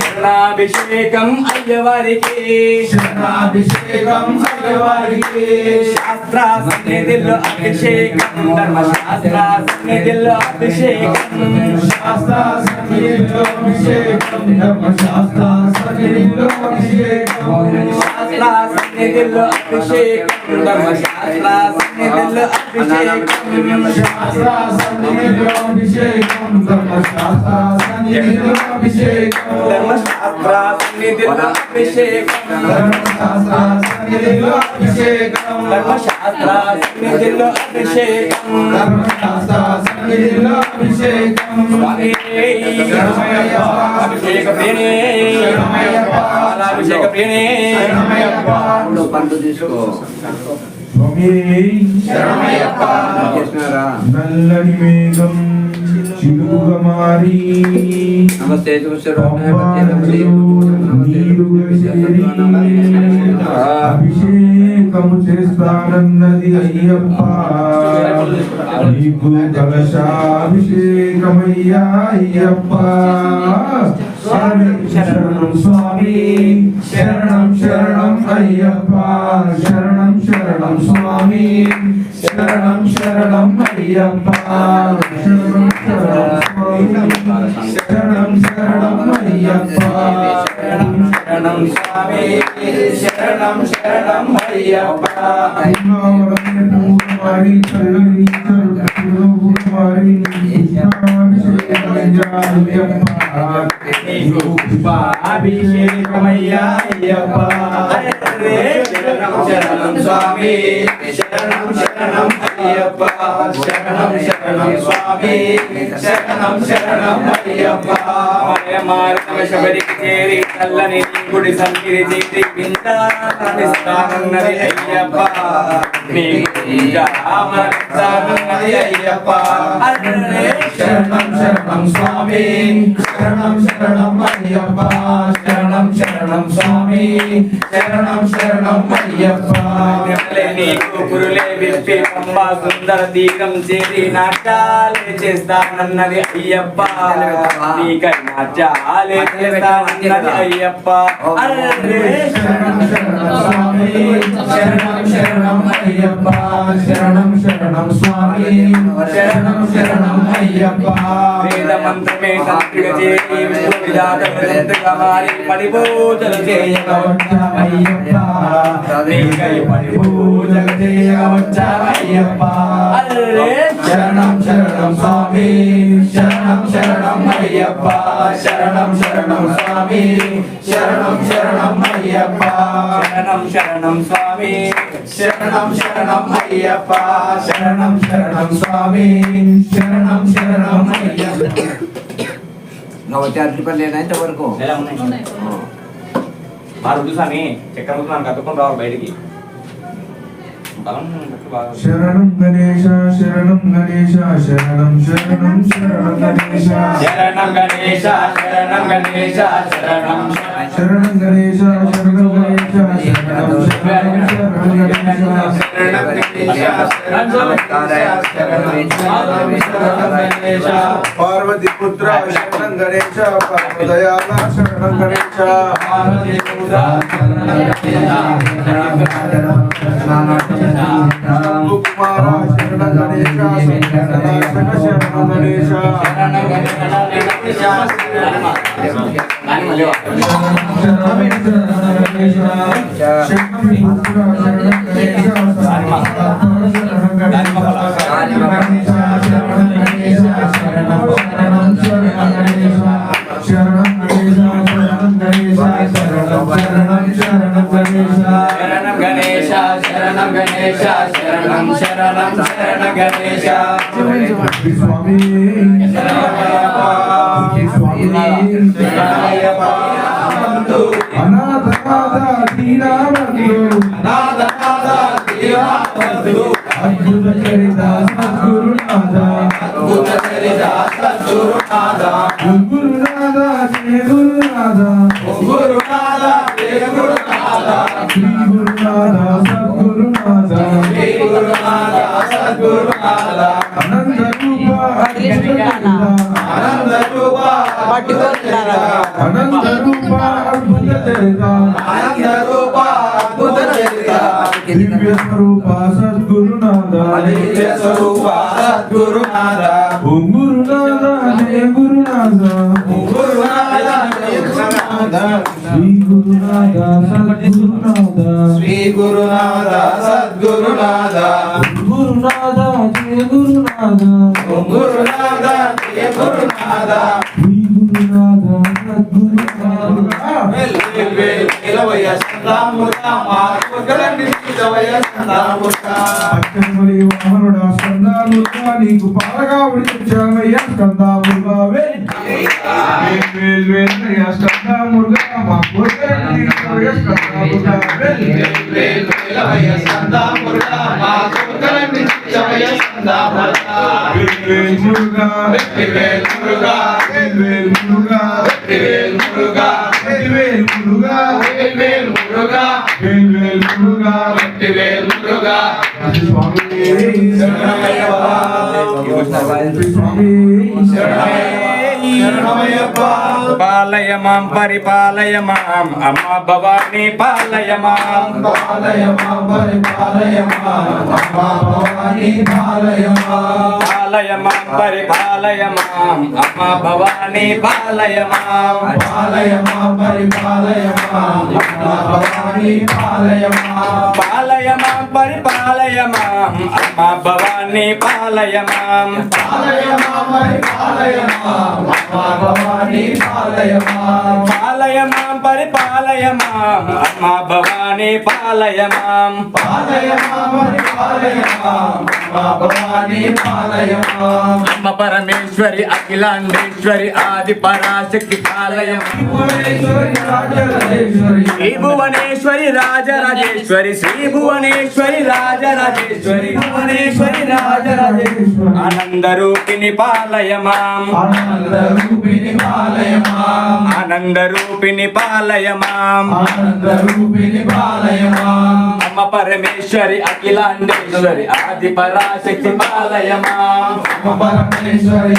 E: శరణాభిషేకం అయ్యవారికి
F: శరణాభిషేకం అయ్యవారికి
E: శాస్త్ర సన్నిధిలో అభిషేకం ధర్మశాస్త్ర సన్నిధిలో అభిషేకం
F: శాస్త్ర సన్నిధిలో అభిషేకం ధర్మశాస్త్ర సన్నిధిలో అభిషేకం
E: శాస్త్ర సన్నిధిలో అభిషేకం ధర్మశాస్త్ర సన్నిధిలో అభిషేకం
F: శాస్త్ర సన్నిధిలో అభిషేకం ధర్మశాస్త్ర సన్నిధిలో అభిషేకం
E: ధర్మశాస్త్ర సన్నిధిలో అభిషేకం
F: ధర్మశాస్త్ర సన్నిధిలో అభిషేకం
E: ధర్మశాస్త్ర సన్నిధిలో అభిషేకం
F: ధర్మశాస్త్ర సన్నిధిలో అభిషేకం
E: అభిషేక ప్రియనే అభిషేక ప్రియనే
C: పండు తీసుకో
F: శరణమయ్యప్ప
C: చేసినారా
F: నల్లని మేఘం చిలుకుగా మారి
C: నమస్తే
F: అభిషేకము చేస్తానన్నది అయ్యప్ప నీకు కలశాభిషేకమయ్యా అయ్యప్ప శరణం స్వామి శరణం శరణం అయ్యప్ప శరణం శరణం స్వామి శరణం శరణం అయ్యప్ప శరణం శరణం స్వామి శరణం శరణం అయ్యప్ప
E: శరణం స్వామి శరణం శరణం అయ్యప్ప
F: మారి చల్లని మారి
E: అభిషేకమయ్యా అయ్యప్ప శరణం శరణం స్వామి శరణం శరణం అయ్యప్ప శరణం శరణం స్వామి శరణం శరణం అయ్యప్ప మారమ శబరికి చేరి చల్లని గుడి సన్నిధి చేరి విందాన్నది అయ్యప్ప నీ అమరన్నది అయ్యప్ప
F: శరణం శరణం స్వామి శరణం శరణం అయ్యప్ప శరణం శరణం స్వామి శరణం శరణం అయ్యప్ప
E: నీకు పురులే విప్పి పంబా సుందర తీరం చేరి నాట్యాలే చేస్తానన్నది అయ్యప్ప నీకై నాట్యాలే చేస్తానన్నది అయ్యప్ప
F: శరణం శరణం స్వామి శరణం శరణం అయ్యప్ప శరణం శరణం స్వామి శరణం శరణం అయ్యప్ప
E: వేద మంత్రమే తంత్రిక చేరి విశ్వవిధాతగా మారి పడిపూజలు
F: వచ్చామయ్యప్ప
E: నీకై పడిపూజలు
F: వచ్చామయ్యప్ప శరణం శరణం స్వామి శరణం శరణం అయ్యప్ప శరణం శరణం స్వామి శరణం శరణం అయ్యప్ప
E: శరణం శరణం స్వామి
F: శరణం శరణం అయ్యప్ప శరణం శరణం స్వామి శరణం శరణం అయ్యప్ప
C: వచ్చే అరటి పని లేదా ఇంతవరకు
E: ఎలా ఉన్నాయి మా రుద్దు స్వామి చక్కెర రుద్దు నాకు కట్టుకొని రావాలి బయటికి
F: శరణం గణేశ శరణం గణేశ శరణం శరణం శరణం గణేశ
E: శరణం గణేశ శరణం గణేశ శరణం
F: శరణం గణేశ శరణం గణేశ శరణం శరణం శరణం గణేశ శరణం గణేశ పార్వతి పుత్ర శరణం గణేశ పరమదయాళ శరణం గణేశ కుమార శరణం గణేశ శరణం గణేశ స్వామి అనాథనాథ దీనావంతు అద్భుత చరిత సద్గురునాథ గురునాథ జయ గురునాథ శ్రీ గురునాథ సద్గురునాథ అనంత రూప అనంత రూప అద్భుత చరిత దివ్య స్వరూప సద్గురునాథ ఓం గురునాథ జయ గురునాథ శ్రీ గురునాథ సద్గురునాథ గురునాథ జయ గురునాథ గురునాథ జయ గురునాథ శ్రీ గురునాథ వాహనుడా స్కందాముగా నీకు పాలగా ఉడిచామయ్యా స్కందాముగా స్కందాముగా మా
E: పాలయ మాం పరిపాలయ మాం అమ్మ భవాని పాలయ మాం పాలయ మాం పరిపాలయ మాం అమ్మ భవాని పాలయ మాం పాలయ మాం పరిపాలయ మాం అమ్మ భవాని పాలయ మాం పాలయ మాం పరిపాలయ మాం అమ్మ భవాని పాలయ మాం పాలయ మాం పరిపాలయ మాం అమ్మ భవాని పాలయ మాం పాలయ మాం పరిపాలయ మాం అమ్మ భవాని పాలయ మాం పాలయ మాం పరిపాలయ మాం అమ్మ భవాని పాలయ మాం పాలయ మాం పరిపాలయ మాం అమ్మ భవాని పాలయ మాం అమ్మ పరమేశ్వరి అఖిలాండేశ్వరి ఆది పరాశక్తి పాలయ శ్రీ భువనేశ్వరి రాజరాజేశ్వరి శ్రీ భువనేశ్వరి రాజరాజేశ్వరి భువనేశ్వరి రాజరాజేశ్వరి ఆనంద రూపిణి పాలయ మాం ఆనంద రూపిణి పాలయ మాం ఆనంద రూపిణి పాలయ మాం ఆనంద రూపిణి పాలయ మాం అమ్మ పరమేశ్వరి అఖిలాండేశ్వరి ఆది పరాశక్తి పాలయ మాం అమ్మ పరమేశ్వరి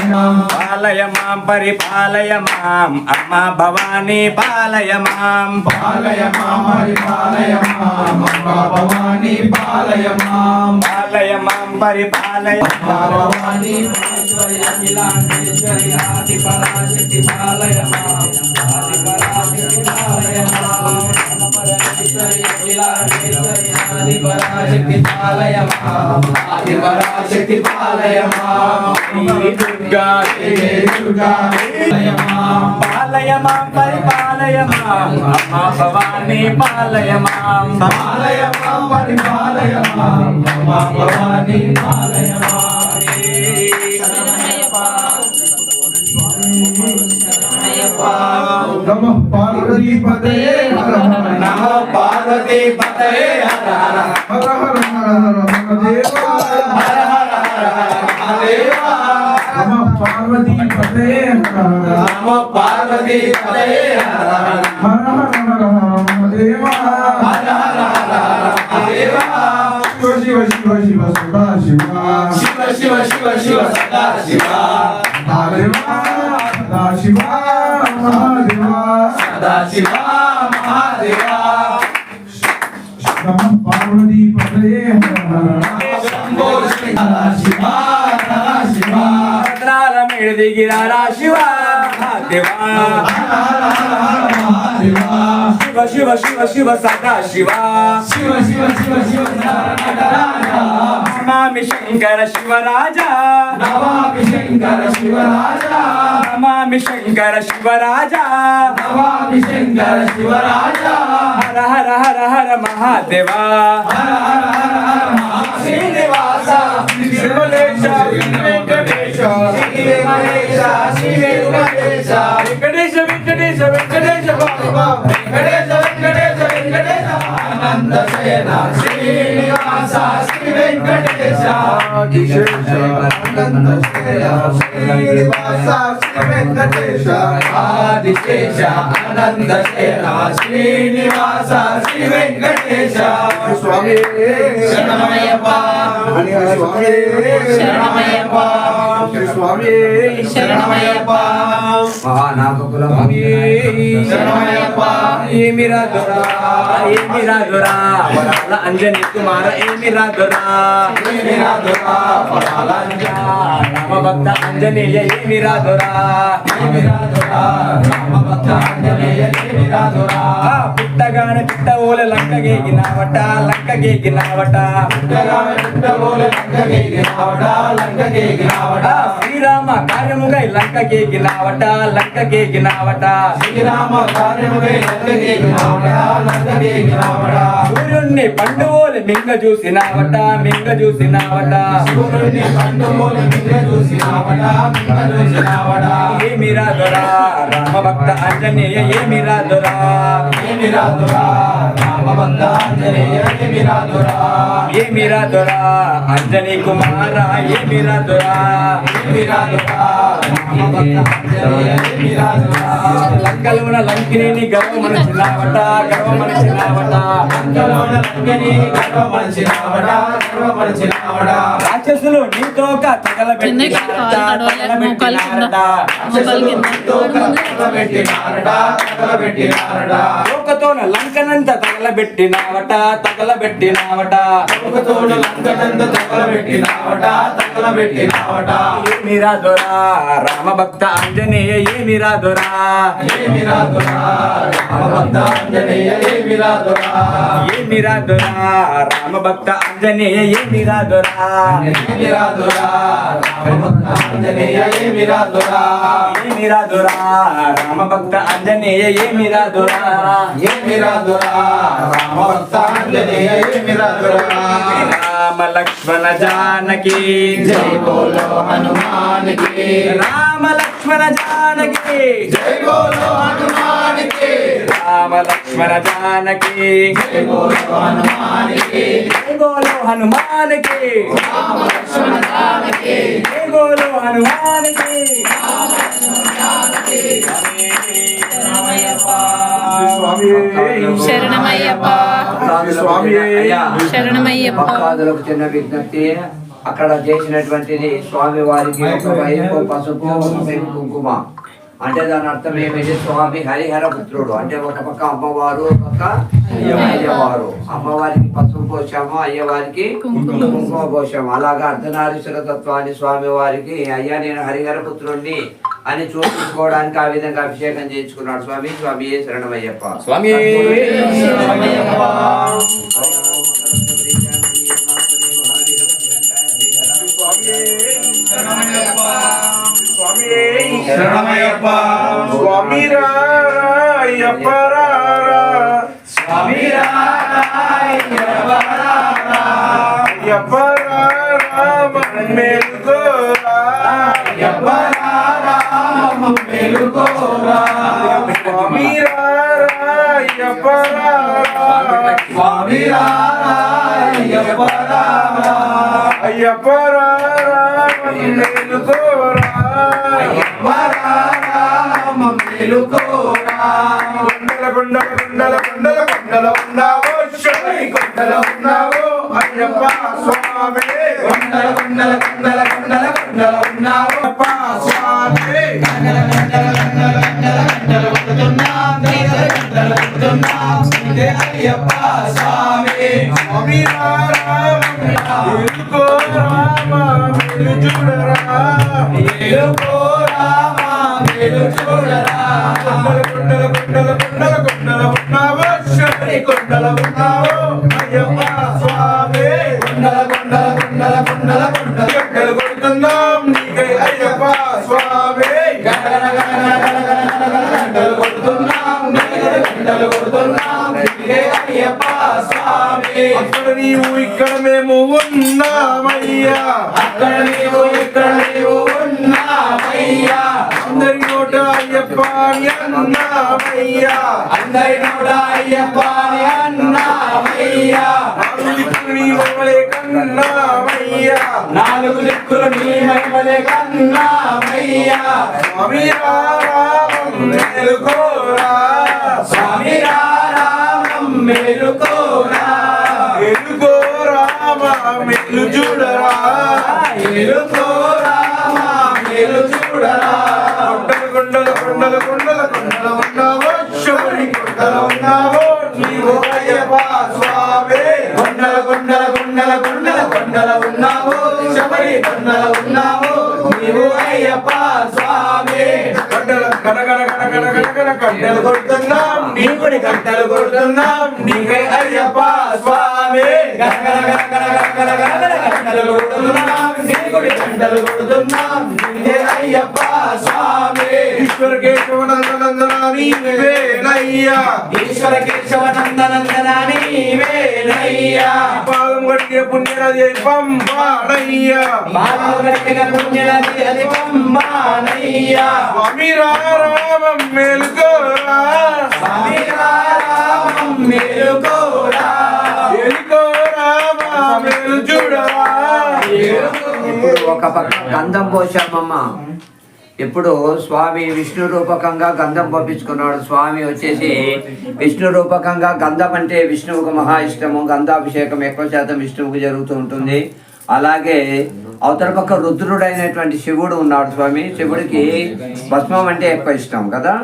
E: పాలయ మాం పరిపాలయ మాం అమ్మ భవాని పాలయ మాం పాలయ మాం పరిపాలయ మాం అమ్మ భవాని పాలయ మాం పాలయ మాం పరిపాలయ భవాని పరమేశ్వరి అఖిలాండేశ్వరి ఆది పరాశక్తి పాలయ మాం ఆది పరాశక్తి పాలయ మాం అమ్మ పరమేశ్వరి అఖిలాండేశ్వరి ఆది పరాశక్తి పాలయ మాం ఆది పరాశక్తి పాలయ మాం శ్రీ దుర్గా పాలయ మాం పాలయ మాం పరిపాలయ మాం అమ్మ భవాని పాలయ మాం పాలయ మాం పరిపాలయ మాం అమ్మ భవాని పాలయ మాం
F: నమః పార్వతీపతయే హర హర
E: నమో పార్వతీపతయే హర హర
F: హర హర హర హర మహాదేవా
E: హర హర హర హర మహాదేవా
F: నమః పార్వతీపతయే హర హర
E: నమో పార్వతీపతయే హర హర
F: హర హర హర హర మహాదేవా
E: హర హర హర హర మహాదేవా
F: శివ శివ శివ శివ సదా శివ
E: శివ శివ శివ శివ సదా శివ
F: మహాదేవా సదా శివ మహాదేవా
E: సదా శివ మహాదేవా
F: నమ పార్వతీ పతయే
E: శంభో శంకర శివ శివ రత్నాల మీద దిగిరారా శివ మహాదేవా శివ శివ శివ శివ సదా శివ శివ శివ శివ శివ నమామి శంకర శివరాజా నమామి శంకర శివరాజా నమామి శంకర శివరాజా నమామి శంకర శివరాజా హర హర హర హర మహాదేవా హర హర హర హర శ్రీనివాస శ్రీమలేశ వెంకటేశ శ్రీమలేశ శ్రీమలేశ వెంకటేశ వెంకటేశ వెంకటేశ బాబా వెంకటేశ వెంకటేశ వెంకటేశ ఆనంద శయన శ్రీనివాస శ్రీ వెంకటేశ ఆనంద శయన శ్రీనివాస శ్రీ వెంకటేశ ఆదిశేష ఆనంద శయన శ్రీనివాస శ్రీ వెంకటేశ
F: స్వామి
E: శరణమయ్యప్ప
F: స్వామి
E: శరణమయ్యప్ప
F: స్వామి
E: శరణమయ్యప్ప
D: మహానాగకుల
E: శరణమయ్యప్ప ఏమిరా దొరా ఏమిరా దొరా వరాల అంజని కుమార ఏమిరా దొరా ఏమిరా దొరా వరాల అంజన రామ భక్త ఆంజనేయ ఏమిరా దొరా ఏమిరా దొరా రామ భక్త ఆంజనేయ ఏమిరా దొరా పుట్టగానే పుట్టవోల లంకగేగినావట లంకగేగినావట పుట్టగానే పుట్టవోల లంకగేగినావట లంకగేగినావట శ్రీరామ కార్యముగై లంకగేగినావట లంకగేగినావట శ్రీరామ కార్యముగై లంకగేగినావట లంకగేగినావట సూర్యుణ్ణి పండువోలు మింగ చూసినావట మింగ చూసినావట సూర్యుణ్ణి పండువోలు మింగ చూసినావట మింగ చూసినావట ఏమిరా దొరా రామ భక్త ఆంజనేయ ఏమిరా దొరా ఏమిరా దొరా రామ భక్త ఆంజనేయ ఏమిరా దొరా ఏమిరా దొరా అంజనీ కుమార ఏమిరా దొరా ఏమిరా దొరా రామ భక్త ఆంజనేయ ఏమిరా దొరా లంకలోన లంకిని గర్వమనచినావట గర్వమనచినావట లంకలోన లంకిని గర్వమనచినావట గర్వమనచినావట రాక్షసులు నీతో తగలబెట్టినారట తగలబెట్టినారట రాక్షసులు నీతో తగలబెట్టినారట తగలబెట్టినారట లోకతోన లంకనంత తగలబెట్టినావట తగలబెట్టినావట లోకతోన లంకనంత తగలబెట్టినావట తగలబెట్టినావట ఏమిరా దొరా రామ భక్త ఆంజనేయ ఏమిరా దొరా ఏమిరా దొరా రామ భక్త ఆంజనేయ ఏమిరా దొరా ఏమిరా దొరా రామ భక్త ఆంజనేయ ఏమిరా దొరా ఏమిరా దొరా రామ భక్త ఆంజనేయ ఏమిరా దొరా ఏమిరా దొరా రామ భక్త ఆంజనేయ ఏమిరా దొరా ఏమిరా దొరా రామ భక్త ఆంజనేయ ఏమిరా దొరా రామ లక్ష్మణ జానకి జై బోలో హనుమాన్ కి రామ లక్ష్మణ జానకి జై బోలో హనుమాన్ కి రామ లక్ష్మణ జానకి జై బోలో హనుమాన్ కి జై బోలో హనుమాన్ కి రామ లక్ష్మణ జానకి జై బోలో హనుమాన్ కి రామ లక్ష్మణ జానకి శరణమయ్యప్ప
F: స్వామి
A: శరణమయ్యప్ప
F: స్వామి
A: శరణమయ్యప్ప
D: భక్తాదులకు చిన్న విజ్ఞప్తి, అక్కడ చేసినటువంటిది స్వామి వారికి ఒక వైపు పసుపు ఒక వైపు కుంకుమ, అంటే దాని అర్థం ఏమిటి? స్వామి హరిహర పుత్రుడు, అంటే ఒక పక్క అమ్మవారు ఒక పక్క అయ్యవారు. అమ్మవారికి పసుపు పోసాము, అయ్యవారికి కుంకుమ పోసాము. అలాగా అర్ధనారీశ్వర తత్వాన్ని స్వామి వారికి అయ్యా నేను హరిహర పుత్రుణ్ణి అని చూపించుకోవడానికి ఆ విధంగా అభిషేకం చేయించుకున్నాడు స్వామి. స్వామి శరణమయ్యప్ప.
E: స్వామి శరణమయ్యప్ప.
F: శరణమయ్యప్ప. స్వామి రాయప్ప
E: స్వామి
F: అయ్యప్ప మేలుకోరా
E: మేలుకోరా
F: స్వామి రాయప్ప
E: స్వామి
F: అయ్యప్ప మేలుకోరా
E: మేలుకోరా
F: కొండల కొండల కొండల కొండల కొండల ఉన్నావో శివై కొండల ఉన్నావో అయ్యప్ప స్వామి
E: కొండల కొండల కొండల కొండల కొండల ఉన్నావు
F: అయ్యప్ప స్వామి
E: అయ్యప్ప స్వామి
F: స్వామి రామ చూడరా
E: ఏలుకో రామ వెలు చూడరా
F: కొండల కొండల కొండల కొండల ఉన్నావో శబరి కొండల ఉన్నావో అయ్యప్ప స్వామి
E: కొండల కొండల కొండల కొండల కొండల
F: గంటలు కొడుతున్నాం నీకై అయ్యప్ప స్వామి
E: గంటలు కొడుతున్నాం గంటలు కొడుతున్నాం నీకే అయ్యప్ప స్వామి
F: అక్కడ నీవు ఇక్కడ మేము ఉన్నామయ్యా
E: అక్కడ నీవు ఇక్కడ నీవు ఉన్నావయ్యా
F: అందరి నోట అయ్యప్ప అని అన్నామయ్యా
E: అందరి నోట అయ్యప్ప అని అన్నావయ్యా
F: నీ మమ్మలే కన్నామయ్యా
E: నాలుగు దిక్కులు నీ మహిమలే కన్నావయ్యా
F: స్వామి రామం మేలుకోరా
E: స్వామి రామం మేలుకోరా
F: ఎలుగో రామ మేలు చూడరా
E: మేలుకో రామ మేలు చూడరా
F: కొండల కొండల కొండల కొండల కొండల ఉన్నావో శబరి కొండల ఉన్నావో నీవు అయ్యప్ప స్వామి
E: కొండల కొండల కొండల కొండల కొండల ఉన్నావు శబరి కొండల ఉన్నావు నీవు అయ్యప్ప స్వామి
F: కొండల కనకన కనకన కనకన కండలు కొడుతున్నాం నీ గుడి గంటలు కొడుతున్నాం నీకై అయ్యప్ప స్వామి
E: గనగన గనగన గనగన గనగన గంటలు కొడుతున్నాం నీ గుడి గంటలు కొడుతున్నాం నీవే అయ్యప్ప స్వామి
F: ఈశ్వర కేశవనందనందన నీవేనయ్యా
E: ఈశ్వర కేశవ నందనందన నీవేనయ్యా
F: పాదం కడిగే పుణ్యనది పంపానయ్యా
E: పాదం కడిగిన పుణ్యనది అది పంబానయ్యా
F: స్వామి రామం మేలుకోరా
E: స్వామి రామం మేలుకోరా
F: ఎలుకో రామ మేలు చూడరా
D: ఇప్పుడు ఒక పక్క గంధం పోసామమ్మ. ఇప్పుడు స్వామి విష్ణు రూపకంగా గంధం పంపించుకున్నాడు. స్వామి వచ్చేసి విష్ణు రూపకంగా గంధం అంటే విష్ణువుకు మహా ఇష్టము. గంధాభిషేకం ఎక్కువ శాతం విష్ణువుకు జరుగుతూ ఉంటుంది. అలాగే అవతల పక్క రుద్రుడైనటువంటి శివుడు ఉన్నాడు. స్వామి శివుడికి భస్మం అంటే ఎక్కువ ఇష్టం కదా.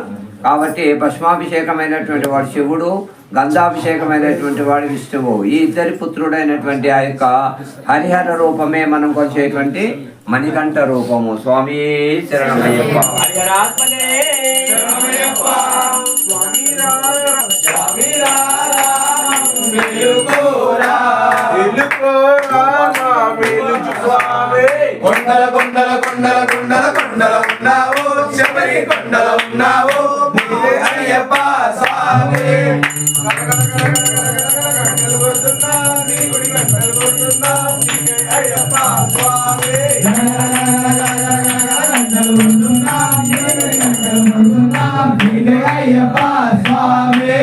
D: కాబట్టి భస్మాభిషేకమైనటువంటి వాడు శివుడు, గంధాభిషేకమైనటువంటి వాడు విష్ణువు. ఈ ఇద్దరి పుత్రుడైనటువంటి ఆ యొక్క హరిహర రూపమే మనం కొలిచేటువంటి మణికంఠ రూపము. స్వామి శరణమయ్యప్ప.
F: ఎలుకో రామ మేలు స్వామి
E: కొండల కొండల కొండల కొండల కొండల ఉన్నావు శబరి కొండల ఉన్నావు నీవే అయ్యప్ప స్వామి
F: గంటలు కొడుతున్నాం నీ గుడి గంటలు కొడుతున్నాం నీకై అయ్యప్ప స్వామి
E: అయ్యప్ప స్వామి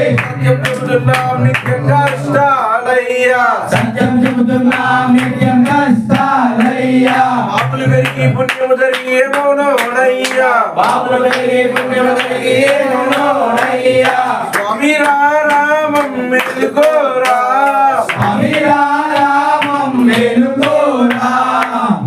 F: చెప్తున్నాం నిత్యం కష్టాలయ్యా
E: సత్యం చెబుతున్నాం నిత్యం కష్టాలయ్యా
F: పాపులు పెరిగి పుణ్యము జరిగి ఏమోనయ్యా
E: బాబులు పెరిగి పుణ్యము కలిగి ఏమోనయ్యా
F: స్వామి రామం మేలుకోరా
E: స్వామి రామం మేలుకోరా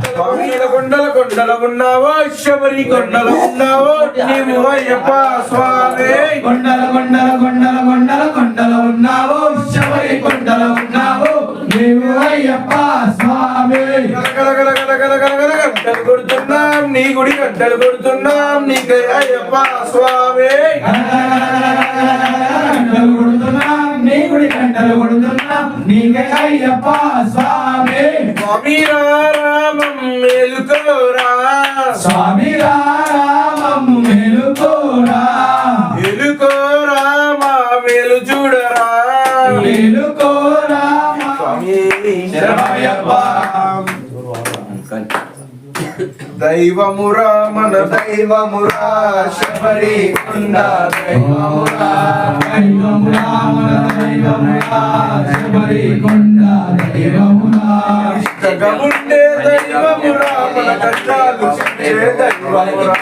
F: స్వామిల కొండల కొండల ఉన్నావో శబరి కొండల ఉన్నావో నీవు అయ్యప్ప స్వామి
E: కొండల కొండల కొండల కొండల కొండల ఉన్నావు శబరి కొండల ఉన్నావు నీవు అయ్యప్ప స్వామి
F: గలగలగలగలగలగల గంటలు కొడుతున్నాం నీ గుడి గంటలు కొడుతున్నాం నీకై అయ్యప్ప స్వామి
E: గంటలు కొడుతున్నాం నీ గుడి గంటలు కొడుతున్నాం నీకే అయ్యప్ప స్వామి
F: స్వామి రామం మేలుకోరా
E: స్వామి రామం మేలుకోరా
F: ఎలుకో రామ మేలు చూడరా
E: మేలుకోరా శరణమయ్యప్ప
F: దైవమురా మన దైవమురా శబరి కొండ దైవమురా
E: దైవమురా మన దైవమురా శబరి కొండ దైవమురా
F: జగముండే దైవమురా మన కష్టాలు చెట్టే దైవమురా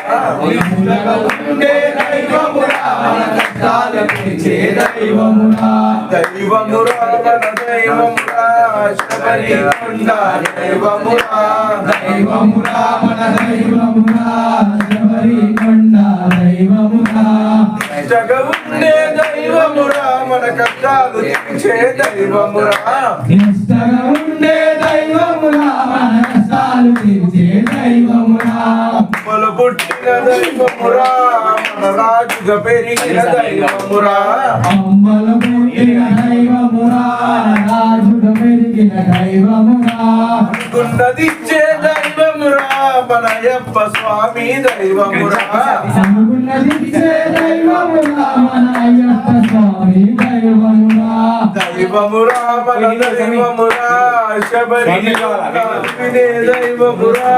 E: ఉండే దైవమురా మన కష్టాలు తీర్చే దైవమురా
F: దైవమురా మన దైవమురా శబరికొండ దైవమురా
G: దైవమురా మన దైవమురా శబరికొండ దైవమురా
F: జగముండే దైవమురా మన కష్టాలు తీర్చే దైవమురా
G: నిష్టగా ఉండే దైవమురా మన కష్టాలు తీర్చే దైవమురా
F: అమ్మలు పుట్టిన దైవమురా మన రాజుగా పెరిగిన దైవమురా
G: అమ్మలు పుట్టిన దైవమురా రాజుగా పెరిగిన దైవమురా
F: గున్నదిచ్చే దైవమురా మన అయ్యప్ప స్వామి దైవమురా
G: సమున్నదిచ్చే దైవమురా మన అయ్యప్ప స్వామి దైవమురా
F: దైవమురా మన దైవమురా శబరికొండ వినే దైవమురా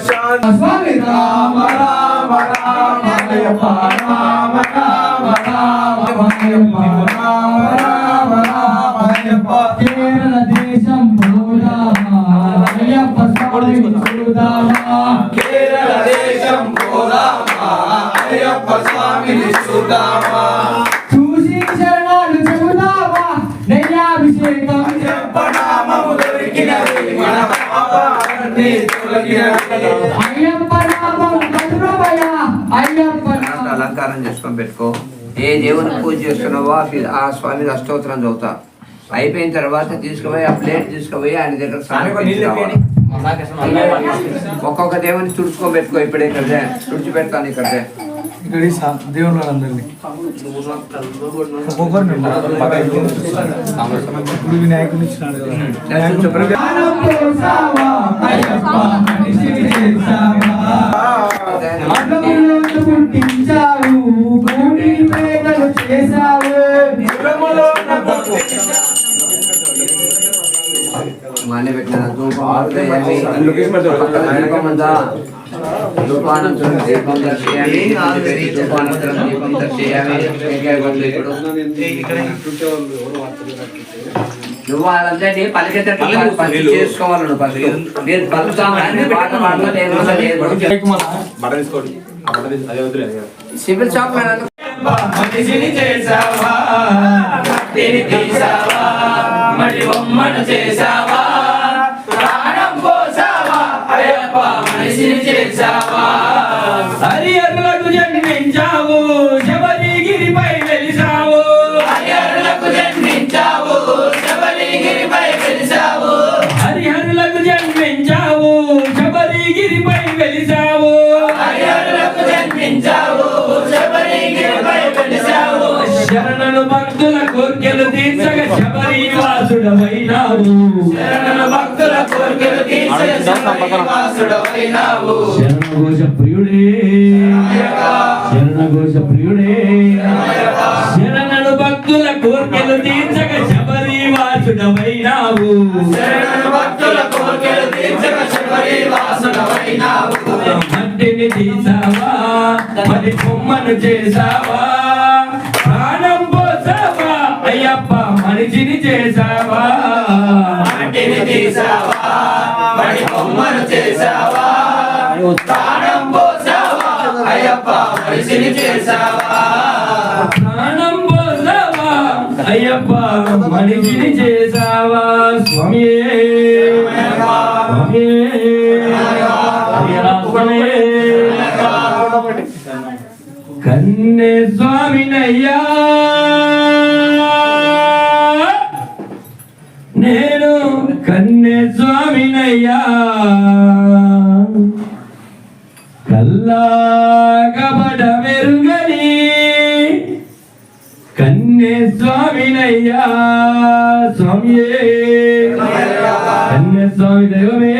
F: శాంతి
G: స్వామి రామ రామ రామ అయ్యప్ప రామ రామ రామ అయ్యప్ప రామ రామ రామ అయ్యప్ప కేరళ దేశం పోదామా అయ్యప్ప స్వామి చూద్దామా
F: కేరళ దేశం పోదామా అయ్యప్ప స్వామిని చూద్దామా
G: చూసి శరణాలు చెబుదామా నయ్యాభిషేకం
F: చెప్పనామము దొరికినది మన పాపాలన్నీ తొలగినది
G: అయ్యప్ప నామం మధురమయ అయ్యప్ప నామం
D: అలంకారం చేసుకొని పెట్టుకో. ఏ దేవుని పూజ చేస్తున్నావో ఆ స్వామి అష్టోత్తరం చదువుతా. అయిపోయిన తర్వాత తీసుకుపోయి ఆ ప్లేట్ తీసుకుపోయి ఆయన దగ్గర సమర్పించి రావాలి. ఒక్కొక్క దేవుని తుడుచుకొని పెట్టుకో. ఇప్పుడే ఇక్కడే తుడిచి పెడతాను. ఇక్కడే
F: ఇక్కడ దేవుళ్ళు అందరినీ ఒక్కొక్కరిని ఇప్పుడు వినాయకుని ఇచ్చినాడు
G: జ్ఞానం పోసావా అయ్యప్ప మనిషిని చేసావా అడ్డములను పుట్టించావు భూమి పేదలు చేసావు
D: మానే పెట్టిన ధూపానంతరం దీపం దర్శయామి. ధూపానంతరం దీపం దర్శయామి. నువ్వు వాళ్ళంటే పలికేటట్టు చేసుకోవాలి. నువ్వు ఫస్ట్ మీరు పలుకుతామని పాట సివిల్ షాప్
E: మనిషిని చేసావా మట్టిని తీసావా మడి బొమ్మను చేసావా ప్రాణం పోసావా అయ్యప్ప మనిషిని చేసావా హరిహరులకు జన్మించావు శబరిగిరిపై వెలిసావు హరిహరులకు జన్మించావు శబరిగిరిపై వెలిసావు హరిహరులకు జన్మించావు శబరిగిరిపై వెలిసావు హరిహరులకు జన్మించావు శబరిగిరిపై వెలిసావు శరణను భక్తుల కోర్కెలు తీర్చగా శబరి వాసుడవైనావు శరణను భక్తుల కోర్కెలు తీర్చగా శబరి వాసుడవైనావు శరణఘోష ప్రియుడే శరణఘోష ప్రియుడే శరణను భక్తుల కోర్కెలు తీర్చగా శబరి వాసుడవైనావు శరణను భక్తుల కోర్కెలు తీర్చగా శబరి వాసుడవైనావు మట్టిని తీసావా మరి బొమ్మను చేసావా ప్రాణం పోసావా అయ్యప్ప మనిషిని చేసావా మట్టిని తీసావా మరి బొమ్మను చేసావా ప్రాణం పోసావా అయ్యప్ప మనిషిని చేసావా ప్రాణం పోసావా అయ్యప్ప మనిషిని చేసావా స్వామియే కన్నే స్వామినయ్యా నేను కన్నే స్వామినయ్యా కల్లాగబడ మెరుగని కన్నే స్వామినయ్యా స్వామియే కన్నే స్వామి దైవమే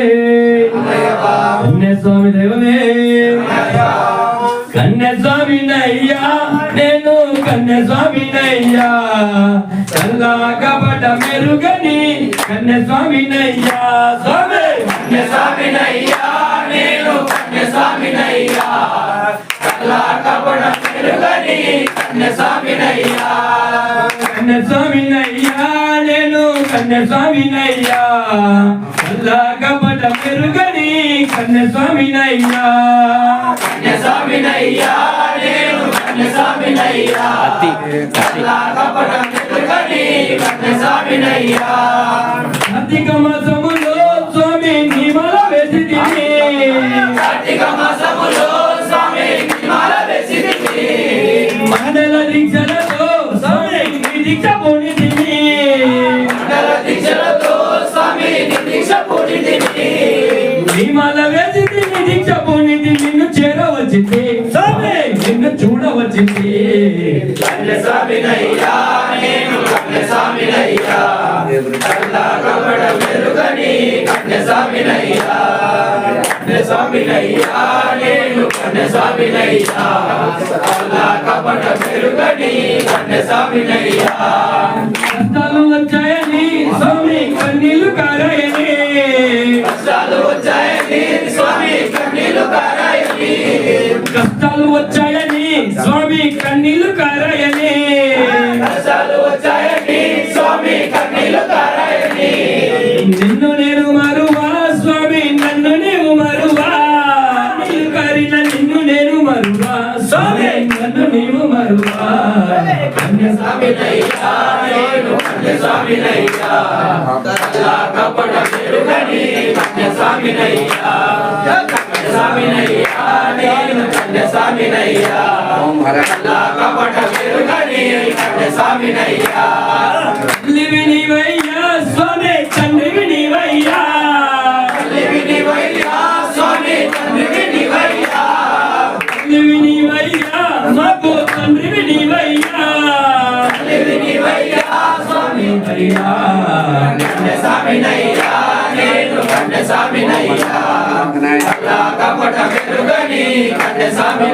E: కన్నే స్వామి దైవమే కన్నే స్వామినయ్యా నేను కన్నే స్వామినయ్యా కల్లాగబడ మెరుగని కన్నే స్వామినయ్యా స్వామి కన్నే స్వామినయ్యా నేను కన్నే స్వామినయ్యా కల్లాగబడ మెరుగని కన్నే స్వామినయ్యా కన్నే స్వామినయ్యా నేను కన్నే స్వామినయ్యా కల్లాగబడ మెరుగని కన్నే స్వామినయ్యా కన్నే స్వామినయ్యా నేను కన్నే స్వామినయ్యా కల్లాగబడ మెరుగని కన్నే స్వామినయ్యా
G: కార్తీక మాసములో స్వామి నిమల వేసితిని మండల దీక్షలతో స్వామి నీ దీక్ష పూనితిని నిమల వేసితిని దీక్ష పూనితి నిన్ను చేరవచ్చితే స్వామి నిన్ను చూడవచ్చితే కష్టాలు వచ్చాయని స్వామి కన్నీళ్లు కారాయని కష్టాలు వచ్చాయని స్వామి కన్నీళ్లు కారాయని నిన్ను నేను మరువా స్వామి నన్ను నీవు మరువా నీళ్ళు కారిన నిన్ను నేను మరువా స్వామి నన్ను నీవు మరువా
C: ఓం హర
G: తల్లివి నీవయ్యా స్వామి తండ్రివి నీవయ్యా తల్లివి నీవయ్యా మాకు తండ్రివి నీవయ్యా స్వామి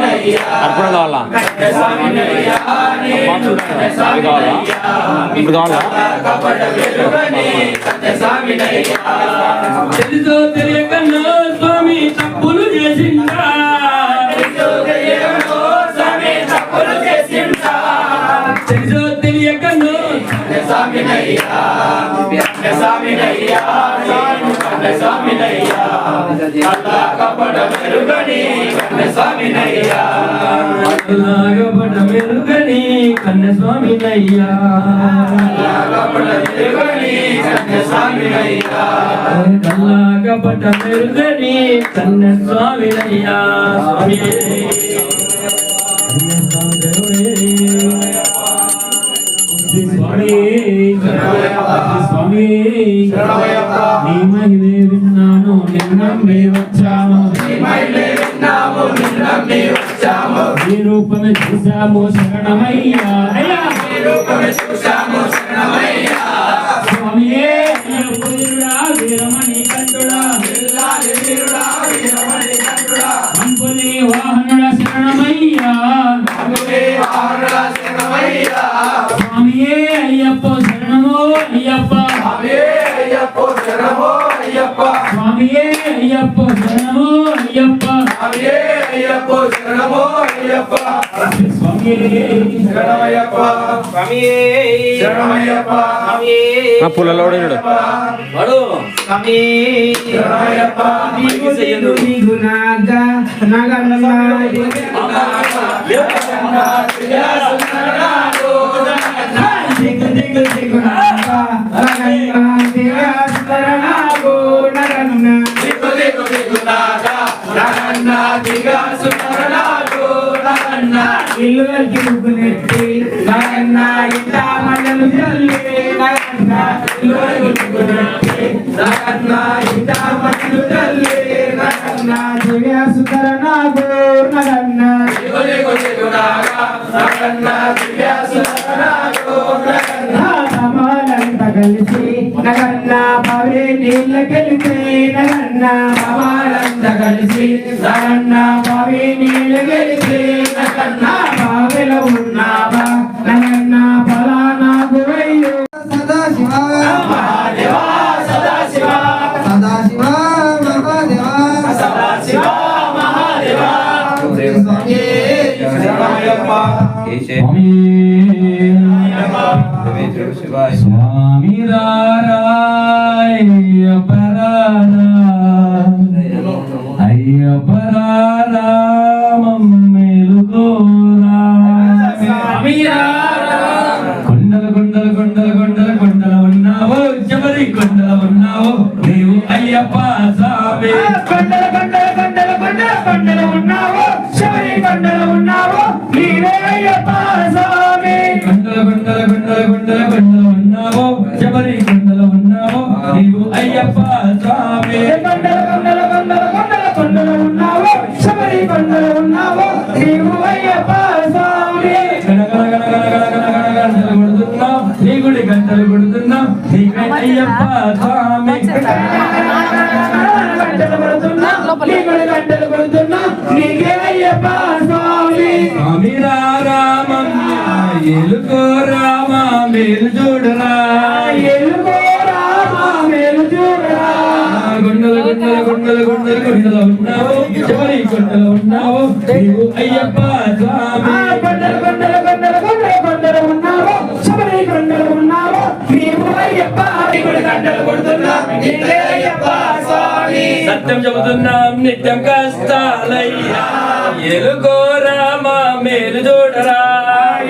G: అయ్యా
E: అప్పుడు కావాలా ఇప్పుడు కావాలా
G: తెలుసో తెలియకన్నా స్వామి తప్పులు చేసిందా తెలుసో తెలియకన్నా లాగపడ మెరుగని కన్న స్వామినయ్యా లాగపడ మెరుగని కన్న స్వామినయ్యా స్వామి స్వామి నీ మహిమే విన్నాను నిన్నమ్మే వచ్చాము నీ రూపమే చూసాము శరణమయ్యా స్వామియే వీరుడా వీరమణి కంఠుడా అంపుని వాహనుడా శరణమయ్యా స్వామియే అయ్యప్ప శరణమో అయ్యప్ప స్వామియే అయ్యప్ప శరణమో అయ్యప్ప స్వామియే అయ్యప్ప
E: పుల్లలో
G: వాడు ఇల్లులకి ముగ్గునెట్టి నగన్న ఇంత మల్లెలు చల్లి నగన్న ఇల్లులకి ముగ్గునెట్టి నగన్న ఇంత మల్లెలు చల్లి నగన్న దివ్యాసుకర నాగు నగన్న నగన్న దివ్యాసుకర నాగు నగన్న సమాలంత కలిసి నగన్న పవే నీళ్ళకెళ్తే నగన్న సమాలంత కలిసి నగన్న పవే నీళ్ళకెళ్తే నగన్న బావిలో ఉన్నావా నగన్న ఫలానా గురయ్యో
F: సదాశివ మహాదేవ సదాశివ సదాశివ మహాదేవ సదాశివ మహాదేవ స్వామి శరణమయ్యప్ప
G: స్వామి అయ్యప్పరారా మమ్మేలుకోరా కొండల కొండల కొండల కొండల కొండల ఉన్నావో జబరి కొండల ఉన్నావో కొండల కొండల కొండల కొండల కొండల ఉన్నావు శబరి కొండల ఉన్నావు నీవే అయ్యప్ప స్వామి కొండల కొండల కొండల కొండల కొండల ఉన్నావు శబరి కొండల ఉన్నావు నీవు అయ్యప్ప స్వామి కొండల కొండల కొండల కొండల కొండల ఉన్నావు శబరి కొండల ఉన్నావు నీవు అయ్యప్ప స్వామి గణ గణ గణ గణ గణ గణ గణ గంటలు కొడుతున్నావు నీ గుడి గంటలు కొడుతున్నావు నీవే అయ్యప్ప స్వామి గంటలు కొడుతున్నావు నీ గుడి గంటలు కొడుతున్నావు నీవే అయ్యప్ప స్వామి స్వామి రామం ఏలుకో రామ మేలు చూడరా ఏలుకో రామ మేలు చూడరా గుండెల గుండెల గుండెల గుండెల గుండెల ఉన్నావు శబరి కొండల ఉన్నావు నీవు అయ్యప్ప స్వామి కొండల కొండల కొండల కొండల కొండల ఉన్నావు శబరి కొండల ఉన్నావు నీవు అయ్యప్ప గంటలు కొడుతున్నావు నీవే అయ్యప్ప స్వామి సత్యం చెబుతున్నాం నిత్యం కష్టాలయ్యా ఎలుగో రామ మేలు చూడరా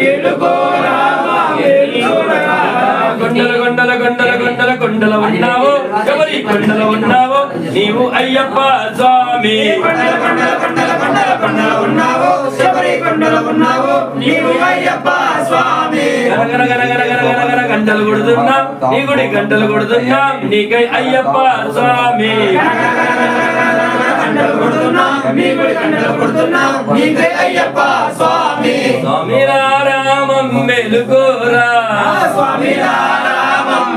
G: ఎలుగో రామ మేలు చూడరా కొండల కొండల కొండల కొండల కొండల ఉన్నావు శబరి కొండల ఉన్నావు నీవు అయ్యప్ప స్వామి కొండల కొండల కొండల కొండల కొండల ఉన్నావు శబరి కొండల ఉన్నావు నీవు అయ్యప్ప స్వామి గన గన గన గన గన గన గంటలు కొడుతున్నాం నీ గుడి గంటలు కొడుతున్నాం నీకై అయ్యప్ప స్వామి గంటలు కొడుతున్నాం నీ గుడి గంటలు కొడుతున్నాం నీకై అయ్యప్ప స్వామి స్వామి రామం మెలుకోరా స్వామి రామం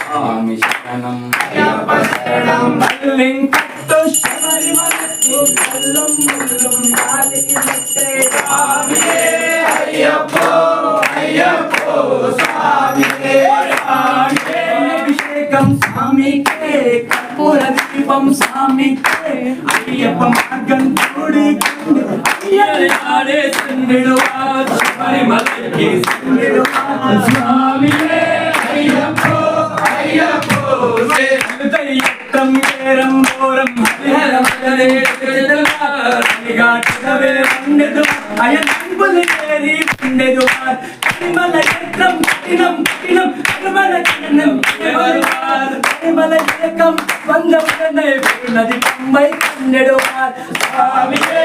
E: స్వామి శరణం
G: అయ్యప్ప శరణం మల్లింకట్టు శబరిమలకు కల్లం ముల్లం కాలికి మెట్టే స్వామియే అయ్యప్పో అయ్యప్పో స్వామియే అభిషేకం స్వామికే కర్పూర దీపం స్వామికే అయ్యప్ప మార్గం చూడి ఆడే సింధుడు శబరిమలకి సింధుడు స్వామియే అయ్యప్పో అయ్యప్పో యుద్ధం ఏరం బోరం హరిహరమలే ఘాటవే వండెదు అయంబులు చేరి వండెదు పరిమళ ఏకం కఠినం కఠినం పరిమళ కఠినం పరిమళ ఏకం వందవనే నది కంబై కన్నెడు స్వామియే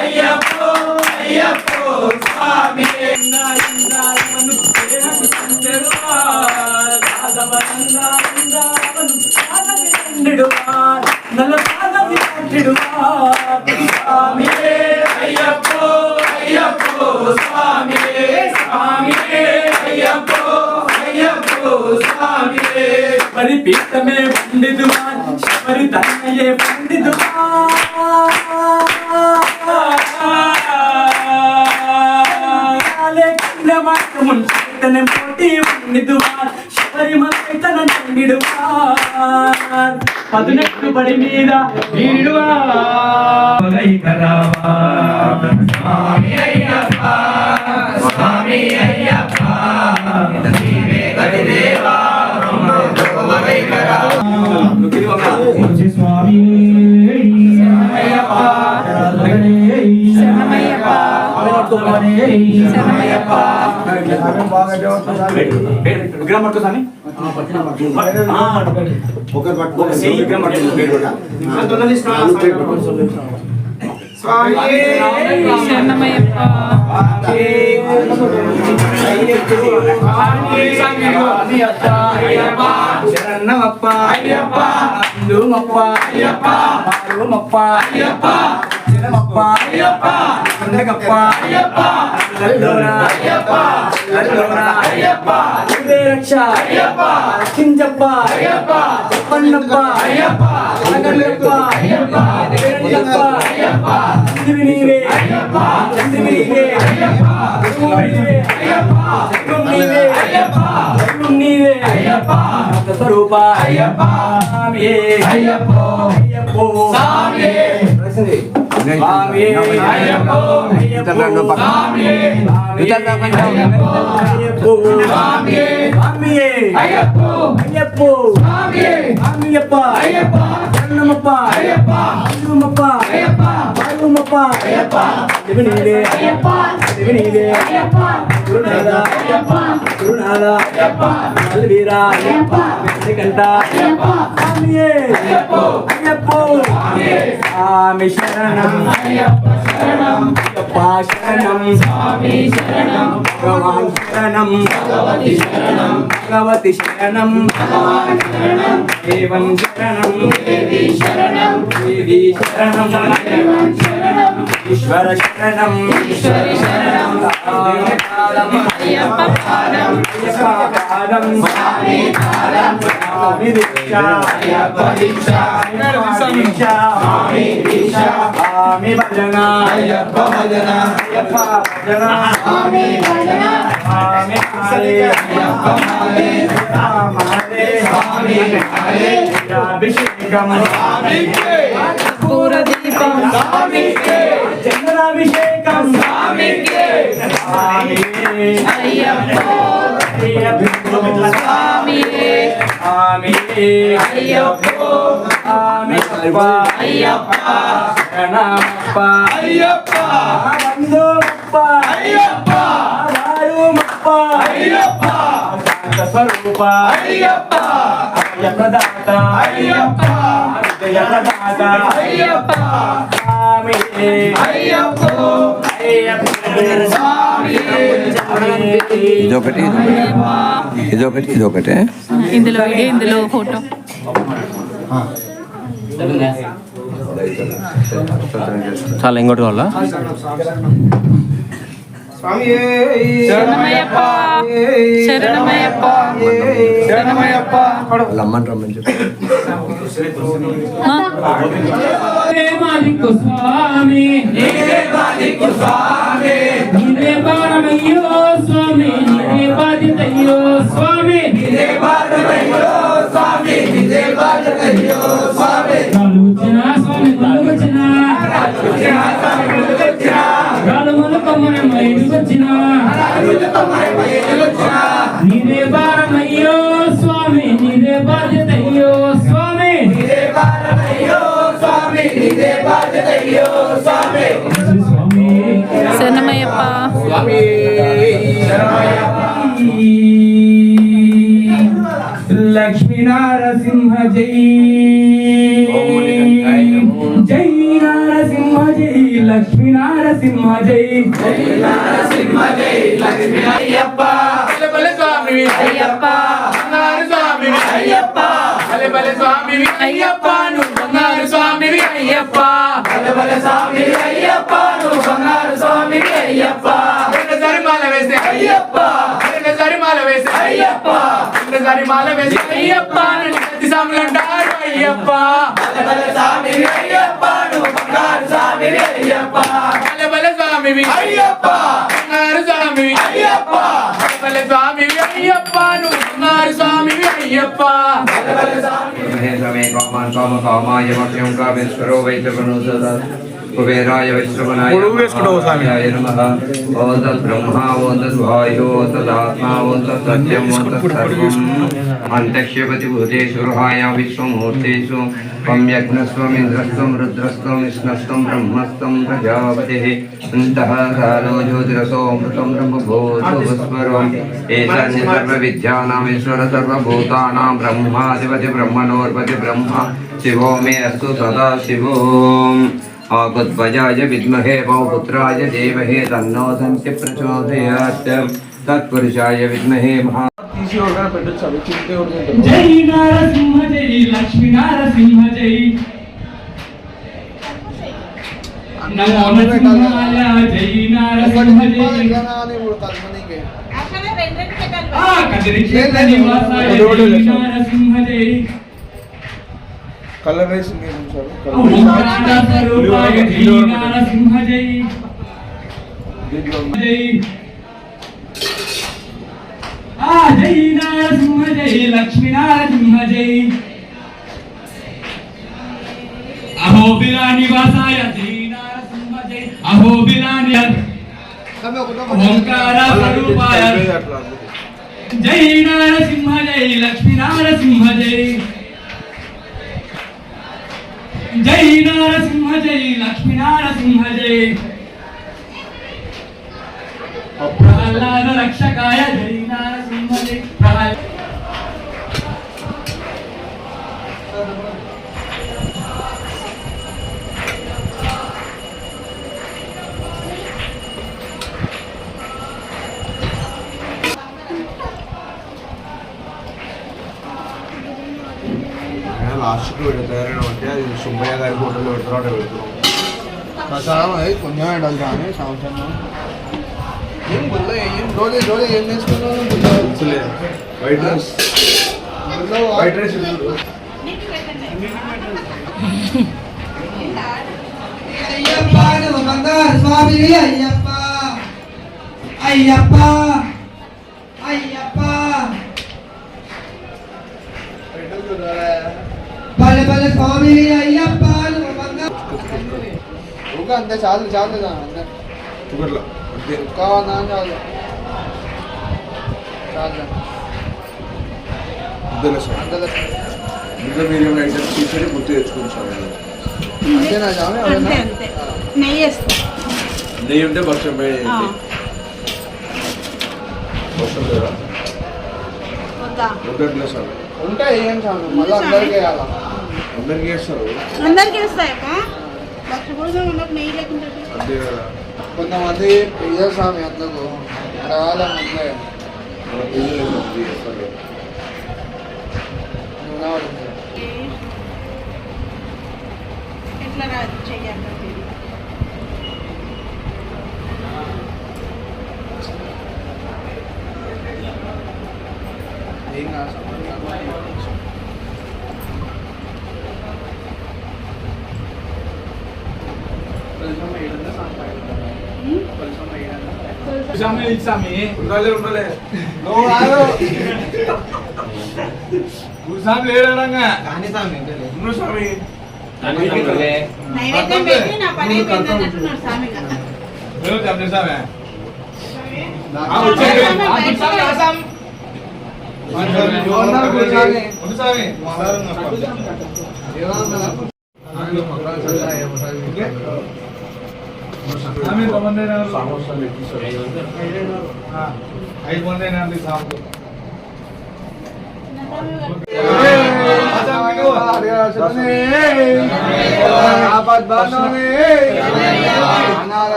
G: అయ్యప్పో అయ్యప్పో స్వామియే ఇందామను పేరు కన్నెడు నల్ల పాదవి కట్టిడు స్వామియే అయ్యప్పో అయ్యప్పో స్వామియే స్వామియే అయ్యప్పో అయ్యప్పో స్వామియే శబరి పీఠమే పండితువాన్ శబరి తన్నయే పండితువాన్ పోటీ పండితువాన్ శబరిమల నిడువార్ 18 బడి మీద స్వామి అయ్యప్ప స్వామి అయ్యప్ప నీవే గదిదేవా స్వామి అయ్యప్ప శరణమయ్యప్ప శరణమయ్యప్ప విగ్రహం పట్టుకో స్వామి శరణమప్ప అయ్యప్ప అందుమప్ప అయ్యప్ప మారుమప్ప అయ్యప్ప శరణమప్ప అయ్యప్ప అందగప్ప అయ్యప్ప లల్లోన అయ్యప్ప లల్లోన అయ్యప్ప రక్ష అయ్యప్ప రక్షించప్ప అయ్యప్ప చెప్పన్నప్ప అయ్యప్ప అగలప్ప అయ్యప్ప వేరయ్యప్ప అయ్యప్ప చంద్రుని నీవే అయ్యప్ప చంద్రుని నీవే అయ్యప్ప నీవే అయ్యప్ప నీవే అయ్యప్ప నీవే అయ్యప్ప స్వరూప అయ్యప్ప స్వామియే అయ్యప్పో అయ్యప్పో స్వామియే స్వామియే అయ్యప్పో అయ్యప్పో స్వామియే అయ్యప్పో స్వామియే స్వామియే అయ్యప్పో అయ్యప్పో స్వామియే స్వామియప్ప అయ్యప్ప శరణమప్ప అయ్యప్ప అందుమప్ప అయ్యప్ప బాలుమప్ప
F: అయ్యప్ప శివ నీవే శివ నీవే గురునాథ గురునాథ మల్వీర కంట స్వామియే అయ్యప్ప స్వామి శరణం అయ్యప్ప శరణం స్వామి శరణం భగవాన్ శరణం భగవతి శరణం దేవం శరణం దేవి శరణం ఈశ్వర శరణం
A: అయ్యప్ప పాదం
F: పాదం స్వామి భజన అయ్యప్ప భజన అయ్యప్ప భజన స్వామి భజన స్వామి అయ్యప్ప స్వామి అభిషేకం
A: పూరదీపం
F: చంద్రాభిషేకం స్వామికే
A: అయ్యప్ప స్వామియే అయ్యప్ప అయ్యప్ప
F: శరణమప్ప అయ్యప్ప బంధుమప్ప అయ్యప్ప వారుమప్ప అయ్యప్ప స్వరూప అయ్యప్ప అయ్యప్పదాత అయ్యప్ప అయ్యప్పదాత అయ్యప్ప స్వామి అయ్యప్ప
C: ఇదొకటే
A: ఇందులో వీడియో ఇందులో ఫోటో
E: చాలా ఇంకోటి కావాలా
A: శరణమయ్యప్ప శరణమయ్యప్ప
F: శరణమయ్యప్ప
C: లమ్మని రమ్మని చెప్పి
G: మాదికు స్వామి నీవే బాధికు స్వామి నీవే బాణమయ్యో స్వామి నీవే బాధితయ్యో స్వామి నీవే బాధమయ్యో స్వామి నీవే బాధతయ్యో స్వామి కలుచిన స్వామి కలుచిన స్వామి కలుచిన కలుముల కొమ్మన మైదుకొచ్చిన నీవే బాణమయ్యో స్వామి నీవే బాధితయ్యో స్వామి నీవే బాణమయ్యో స్వామి నీవే బాధితయ్యో స్వామి స్వామి
A: శరణమయ్యప్ప
G: స్వామి లక్ష్మీ నారసింహ జై జై నారసింహ జై లక్ష్మీ నారసింహ జై జై నారసింహ జై లక్ష్మీ అయ్యప్ప బలే స్వామి
A: అయ్యప్ప
G: స్వామి అయ్యప్ప బలే స్వామి అయ్యప్ప నువ్వు బంగారు స్వామి అయ్యప్ప బలే స్వామి అయ్యప్ప నువ్వు బంగారు స్వామి అయ్యప్ప రెండుసారి మాల వేస్తే అయ్యప్ప రెండుసారి మాల వేస్తే అయ్యప్ప రెండుసారి మాల వేస్తే అయ్యప్ప ప్రతి స్వాములు అంటారు అయ్యప్ప బలే స్వామి అయ్యప్ప నువ్వు బంగారు స్వామి అయ్యప్ప బలే స్వామి అయ్యప్ప బంగారు స్వామి అయ్యప్ప బలే స్వామి అయ్యప్ప నువ్వు బంగారు స్వామి అయ్యప్ప
D: కామాయ మహ్యం కామేశ్వరో వైశ్రవణోదర కుబేరాయ వైశ్రవణాయ నమః ఓం తత్ బ్రహ్మ ఓం తత్ వాయో తదాత్మా ఓం తత్ సత్యం ఓం తత్ సర్వం అంతఃక్షేపతి భూతేషు రుహాయ విశ్వమూర్తేషు త్వం యజ్ఞస్త్వం ఇంద్రస్త్వం రుద్రస్త్వం విష్ణుస్త్వం బ్రహ్మస్త్వం ప్రజాపతిః అంతః కాలో జ్యోతిరసో అమృతం బ్రహ్మభూతోస్వరం ఏషాన్య సర్వవిద్యానాం ఈశ్వర సర్వభూతానాం బ్రహ్మాధిపతి బ్రహ్మణోర్పతి బ్రహ్మ శివో మే అస్తు సదా శివోం ఆకుధ్వజాయ విద్మహే పౌపుత్రాయ దేవహే తన్నో దంతి ప్రచోదయాత్ తత్పురుషాయ విద్మహే మహా
G: జై నారసింహ జై లక్ష్మీ నారసింహ జై నమో నరసింహాయ జై నారసింహ జై కదిరి క్షేత్ర నివాసాయ జై నారసింహ జై
F: కలర్ రైస్
G: ఓంకార స్వరూపాయ జై నారసింహ జై జై జై నారసింహ జై లక్ష్మీ నారసింహ జై అహోబిల నివాసాయ జై నారసింహ జై అహోబిలాని ఓంకార స్వరూపాయ జై నారసింహ జై లక్ష్మీ నారసింహ జై జై నారసింహ జై లక్ష్మీ నారసింహ జై ప్రహ్లాద రక్షకాయ జై నారసింహ జై
F: లాస్ట్కి పెడతారని అంటే అది సుబ్బయ్య గారి హోటల్లో పెడతారు పెడుతున్నాం ప్రసాదం అది కొంచెం పెట్టాలి కానీ సంవత్సరం రోజు ఏం నేర్చుకున్నావు white rice white rice
H: Ayyappa నువ్వు బంగారు స్వామి అయ్యప్ప అయ్యప్ప అయ్యప్ప పల్లె పల్లె స్వామి అయ్యప్ప నువ్వు బంగారు అంతే చాలు చాలు
F: షుగర్లో
H: కావాలా చాలు చాలు
F: ఇద్దరు సార్
H: అంతే
F: ఇంకా మీరు ఐటమ్స్ తీసుకొని గుర్తు తెచ్చుకోండి సార్
H: అంతేనా స్వామి
I: అంతే అంతే నెయ్యి వేస్తా
F: నెయ్యి ఉంటే వర్షం వర్షం లేదా
I: వద్దా
F: వద్దట్లే సార్
H: ఉంటాయి ఏం స్వామి మళ్ళీ అందరికీ వేయాలా
F: అందరికీ వేస్తారు
I: అందరికి వేస్తాయక్క లక్ష కూడా ఉన్నప్పుడు నెయ్యి లేకుండా
F: అంతే కదా
H: కొంతమంది ఇదే స్వామి అందుకు రావాలని ముందే
F: మన పిల్లలు వేస్తారు
I: ఎట్లా రాదు చెయ్యాలి
H: ఏం కాదు
F: ఉండాలి ఉండాలి
E: గురుస్వామి లేడనగా
H: కానీ స్వామి
F: ఉండు స్వామి
I: నైవేద్యం పెట్టి నా పని అయిపోయిందని అంటున్నాడు స్వామి కదా
E: స్వామి
F: సమోసా పెట్టి సార్
E: 5 మంది సాగు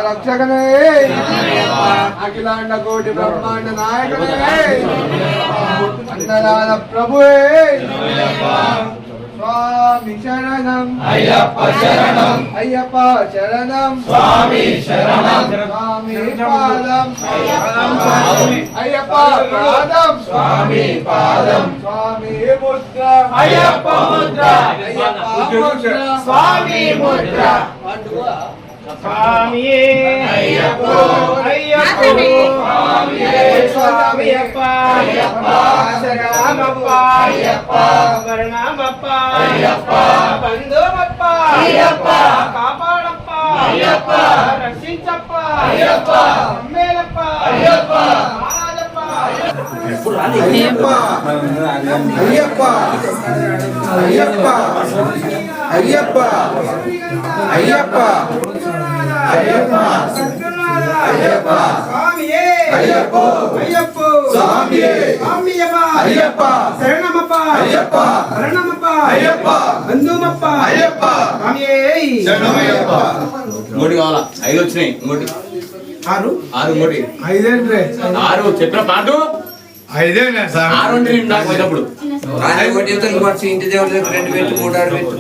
H: రక్షకనే అఖిలాండ కోటి బ్రహ్మాండ నాయకనే అన్నదాన ప్రభువే స్వామి శరణం అయ్యప్ప శరణం అయ్యప్ప శరణం స్వామి శరణం స్వామి పాదం అయ్యప్ప పాదం స్వామి పాదం స్వామి ముద్ర అయ్యప్ప ముద్ర అయ్యప్ప ముద్ర స్వామి ముద్ర స్వామి అయ్యప్ప అయ్యప్ప స్వామి స్వామియప్ప అయ్యప్ప శరణమప్ప అయ్యప్ప వరణమప్ప అయ్యప్ప బంధుమప్ప అయ్యప్ప కాపాడప్ప అయ్యప్ప రక్షించప్ప అయ్యప్ప అమ్మేలప్ప అయ్యప్ప మహారాజప్ప
F: అయ్యప్ప అయ్యప్ప అయ్యప్ప అయ్యప్ప అయ్యప్ప అయ్యప్ప అయ్యప్ప
H: స్వామియే
F: అయ్యప్ప
H: అయ్యప్ప
F: స్వామియే
H: స్వామియప్ప
F: అయ్యప్ప
H: శరణమప్ప
F: అయ్యప్ప
H: శరణమప్ప
F: అయ్యప్ప
H: బంధుమప్ప
F: అయ్యప్ప
H: స్వామియే
F: శరణమయ్యప్ప
E: ఇంకోటి కావాలా 5 వచ్చినాయి ఇంకోటి
H: 6
E: ఇంకోటి 6 చెప్పిన పాటు 6 అంటే నేను నాకు పోయినప్పుడు
C: ఇంటి దేవుడి దగ్గర 2 పెట్టు 3 ఆడు పెట్టు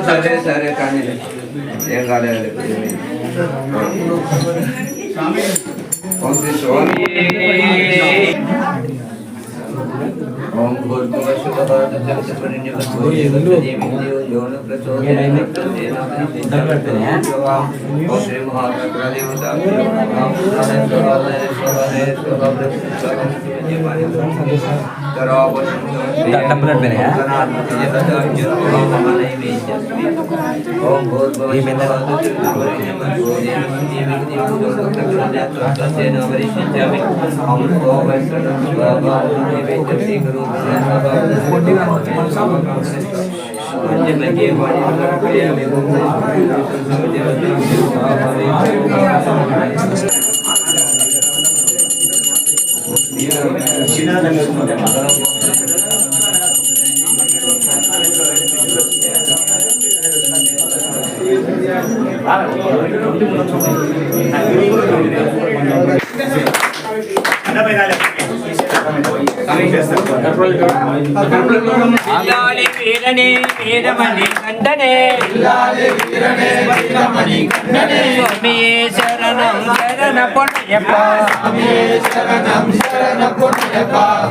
C: సరే సరే కానీ ఏం కాలేదు స్వామి ఓం
G: ఇల్లాలి వీరనే వీరమణి కంటనే స్వామియే శరణం శరణ పొన్నయ్యప్ప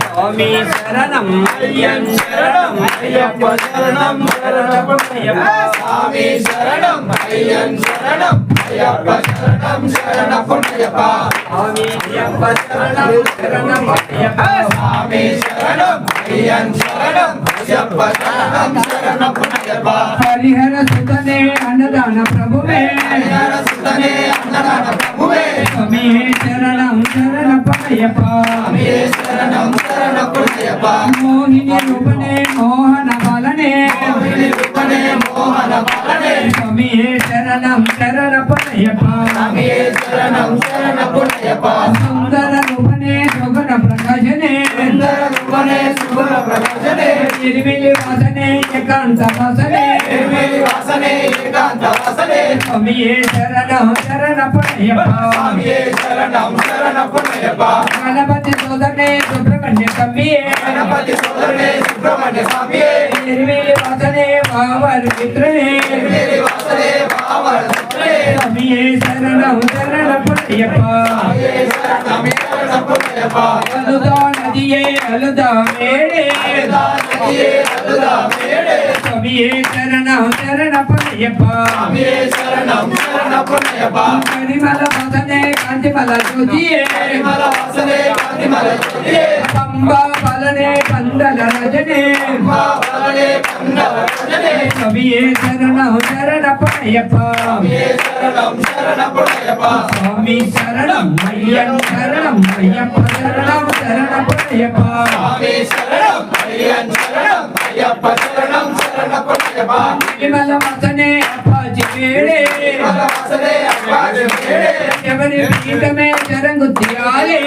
G: స్వామి శరణం అయ్యన్ శరణం అయ్యప్ప శరణం శరణ పొన్నయ్యప్ప స్వామి శరణం అయ్యన్ శరణం అయ్యప్ప శరణం శరణ పొన్నయ్యప్ప స్వామి అయ్యప్ప శరణం శరణం అయ్యప్ప స్వామి శరణం అయ్యన్ శరణం అయ్యప్ప శరణం శరణ పొన్నయ్యప్ప హరిహర సుతనే అన్నదాన ప్రభువే హరిహర సుతనే అన్నదాన ప్రభువే స్వామి శరణం శరణ పొన్నయ్యప్ప స్వామి శరణం శరణ పొన్నయ్యప్ప మోహిని రూపనే మోహన బాలనే మోహిని రూపనే మోహన బాలనే స్వామి శరణం శరణ పొన్నయ్యప్ప స్వామి శరణం శరణ పొన్నయ్యప్ప సుందర రూపనే సుగుణ ప్రకాశనే సుందర రూపనే సుగుణ ప్రకాశనే నిర్మిలి వాసనే ఏకాంత వాసనే నిర్మిలి వాసనే ఏకాంత వాసనే స్వామి శరణం శరణ పొన్నయ్యప్ప స్వామి శరణం శరణ పొన్నయ్యప్ప గణపతి సోదరనే సుబ్రహ్మణ్య స్వామియే గణపతి సోదరనే సుబ్రహ్మణ్య స్వామియే నిర్మిలి వాసనే వావర్ మిత్రనే నిర్మిలి వాసనే వావర్ మిత్రనే స్వామి శరణం శరణ పొన్నయ్యప్ప స్వామి శరణం శరణ పొన్నయ్యప్ప అలుదా నదియే అలుదా మేడే అలుదా నదియే అలుదా మేడే స్వామి శరణం శరణ పొన్నయ్యప్ప స్వామి శరణం శరణ పొన్నయ్యప్ప పరిమళ వాసనే కాంతిమల జ్యోతియే పరిమళ వాసనే కాంతిమల జ్యోతియే పంబా బలనే పందల రజనే పంబా బలనే పందల రజనే స్వామి శరణం శరణ పొన్నయ్యప్ప స్వామి శరణం శరణ పొన్నయ్యప్ప స్వామి శరణం అయ్యన్ శరణం అయ్యప్ప శరణం శరణ పొన్నయ్యప్ప స్వామి శరణం అయ్యన్ శరణం అయ్యప్ప శరణం శరణ పొన్నయ్యప్ప విమల వాసనే అప్పాజి వేడే విమల వాసనే అప్పాజి వేడే ఎవరి పీఠమే శరంగుత్యాలే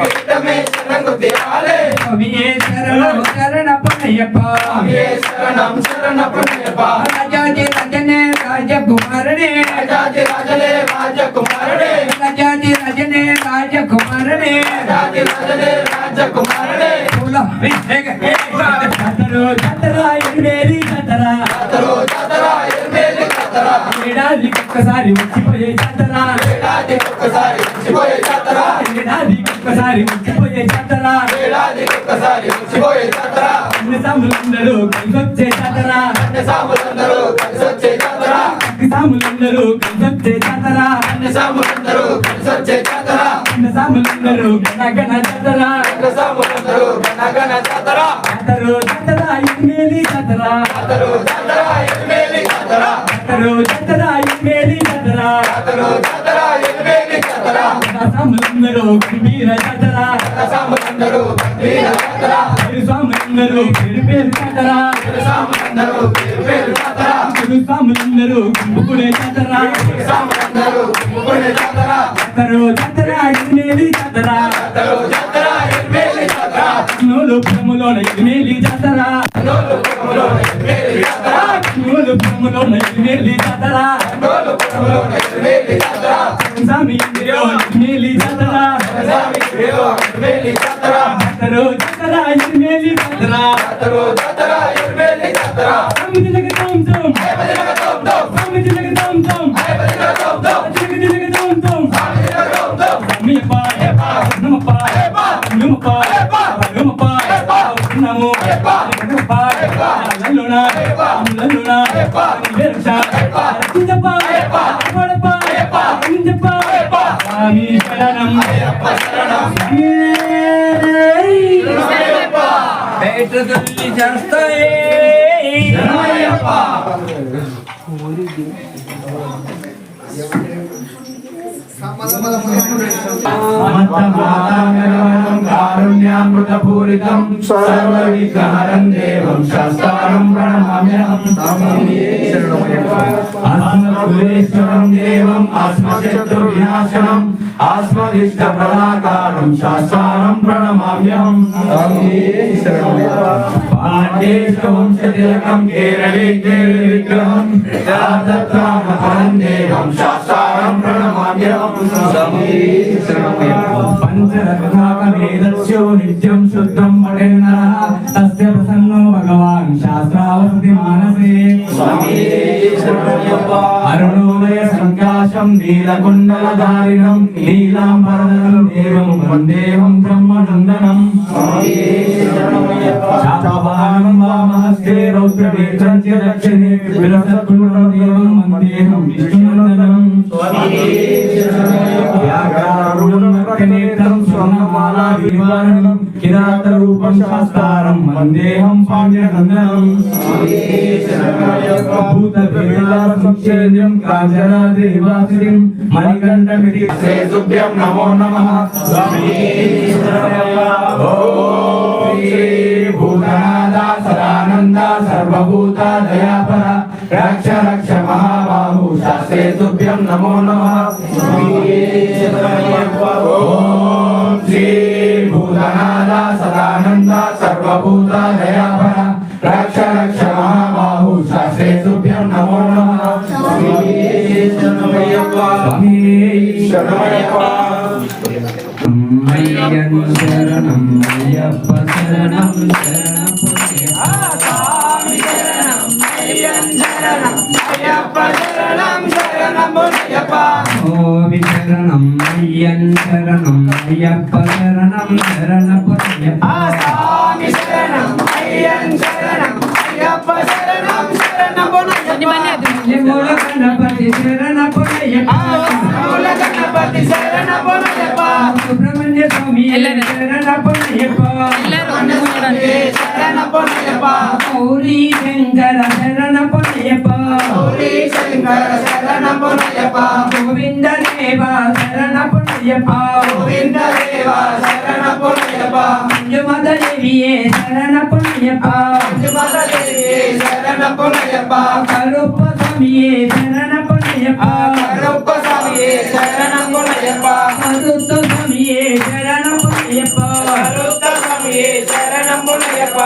G: పీఠమే శరంగుత్యాలే స్వామి శరణం శరణ పొన్నయ్యప్ప స్వామి శరణం శరణ పొన్నయ్యప్ప రాజాది రాజనే రాజకుమారనే రాజాది రాజనే రాజకుమారనే రాజాది రాజనే రాజకుమారనే రాజాది రాజనే రాజకుమారనే బోలో విజయ జాతరో జాతరా ఎర్మేలి జాతరా జాతరో జాతరా ఎర్మేలి జాతరా ఏడాది ఒక్కసారి వచ్చిపోయే జాతరా ఏడాది ఒక్కసారి వచ్చిపోయే జాతరా ఏడాది ఒక్కసారి వచ్చిపోయే జాతరా ఏడాది ఒక్కసారి వచ్చిపోయే జాతరా అన్ని సాములందరూ కలిసొచ్చే జాతరా అన్ని సాములందరూ కలిసొచ్చే జాతరా అన్ని సాములందరూ కలిసొచ్చే జాతరా అన్ని సాములందరూ కలిసొచ్చే జాతరా అన్ని సాములందరూ గణగణ జాతరా అన్ని సాములందరూ గణగణ జాతరా జాతరో జాతరా ఎర్మేలి జాతరా జాతరో జాతరా ఎర్మేలి జాతరా జాతరో జాతరా ఎర్మేలి జాతరా జాతరో జాతరా ఎర్మేలి జాతరా సాములందరూ గంభీర జాతరా సాములందరూ గంభీర జాతరా సాములందరూ పేరు జాతరా సాములందరూ పేరు జాతరా సాములందరూ గుంపుకునే జాతరా సాములందరూ గుంపుకునే జాతరా జాతరో జాతరా ఎర్మేలి జాతరా జాతరో జాతరా ఎర్మేలి జాతరా నోలు ప్రేమలోన ఎర్మేలి జాతరా నోలు ప్రేమలోన ఎర్మేలి జాతరా నోలు ప్రేమలోన ఎర్మేలి జాతరా నోలు ప్రేమలోన ఎర్మేలి జాతరా స్వామి ఇంద్రో ఎర్మేలి జాతరా స్వామి ఇంద్రో ఎర్మేలి జాతరా జాతరో జాతరా ఎర్మేలి జాతరా జాతరో జాతరా ఎర్మేలి జాతరా సమిదిలగ తం తం సమిదిలగ తం తం సమిదిలగ తం తం సమిదిలగ తం తం సమిదిలగ తం తం సమిదిలగ తం తం సమియప నమప నమప నమప నమో నమప లల్లునా లల్లునా వెర్షా చింజప పడప చింజప స్వామి శరణం అయ్యప్ప శరణం బేటదల్లి చేస్తాయే శరణమయ్యప్ప కారుణ్యామృతపూరితం సర్వవిఘ్నహరం దేవం శాస్త్రం ప్రణమామ్యహం. అస్మద్గురేశ్వరం దేవం అస్మశత్రువినాశనం ఆస్మదిష్టఫలాకారం శాస్త్రం ప్రణమామ్యహం. పాండేశవంశతిలకం కేరళే కేరళ విగ్రహం రాధత్రామపరం దేవం శాస్త్రం ప్రణమామ్యహం. పంచరత్నాకవేదస్యో నిత్యం శుద్ధం పఠేన్నరః తస్య ప్రసన్నో భగవాన్ శాస్త్రావసతి మానసే. అరుణోదయ సంకాశం నీలకుండలధారిణం నీలాంబరధరం దేవం వందేహం బ్రహ్మనందనం. శాపవాహనం వామహస్తే రౌద్రనేత్రం చ దక్షిణే విలసత్పురం దేవం వందేహం విష్ణునందనం. వ్యాఘ్రారూఢం స్వర్ణమాలా వినివారణం కిరాతరూపం శాస్త్రం వందేహం పాండ్యనందనం. భూతభేదాసంక్షేద్యం కాంచనాద్రివాసినిం మణికంఠమితి శ్రీతుభ్యం నమో నమః. ఓం శ్రీ భూతనాథ సదానంద సర్వభూత దయాపర రక్ష రక్ష మహాబాహు శాస్త్రే తుభ్యం నమో నమః. ఓం శ్రీ భూతనాథ సదానంద సర్వభూత దయాపర రక్ష రక్ష మహాబాహు శాస్త్రే తుభ్యం నమో నమః. అయ్యన్ శరణం అయ్యప్ప శరణం ఓవి శరణం అయ్యన్ శరణం అయ్యప్ప శరణం శరణపయ్యప్ప. మూల గణపతి శరణపయ్యప్ప. సుబ్రహ్మణ్య స్వామి శరణపయ్యప్ప. గౌరీ శంకర శరణపయ్యప్ప. గోవింద దేవ శరణపయ్యప్ప. మంజుమద దేవియే శరణపయ్యప్ప. కరుప్ప స్వామియే శరణపయ్యప్ప. మరుత స్వామియే శరణపయ్యప్ప.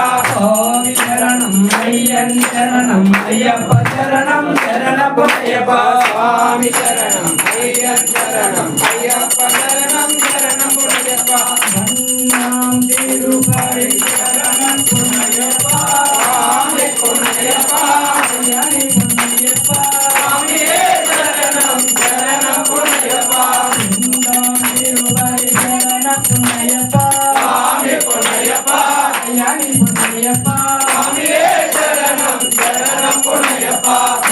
G: ఓం శరణం అయ్యన్ శరణం అయ్యప్ప శరణం శరణపయ్యప్ప. స్వామి శరణం అయ్యన్ శరణం అయ్యప్ప శరణం శరణపయ్యప్ప. ధన్యం తిరుపతి శరణం పుణ్యప్ప. స్వామి పుణ్యప్ప అయ్యని పుణ్యప్ప. స్వామి శరణం శరణం పుణ్యప్ప. ధన్యం తిరుపతి శరణం పుణ్యప్ప. స్వామి పుణ్యప్ప అయ్యని పుణ్యప్ప. స్వామి శరణం శరణం పుణ్యప్ప.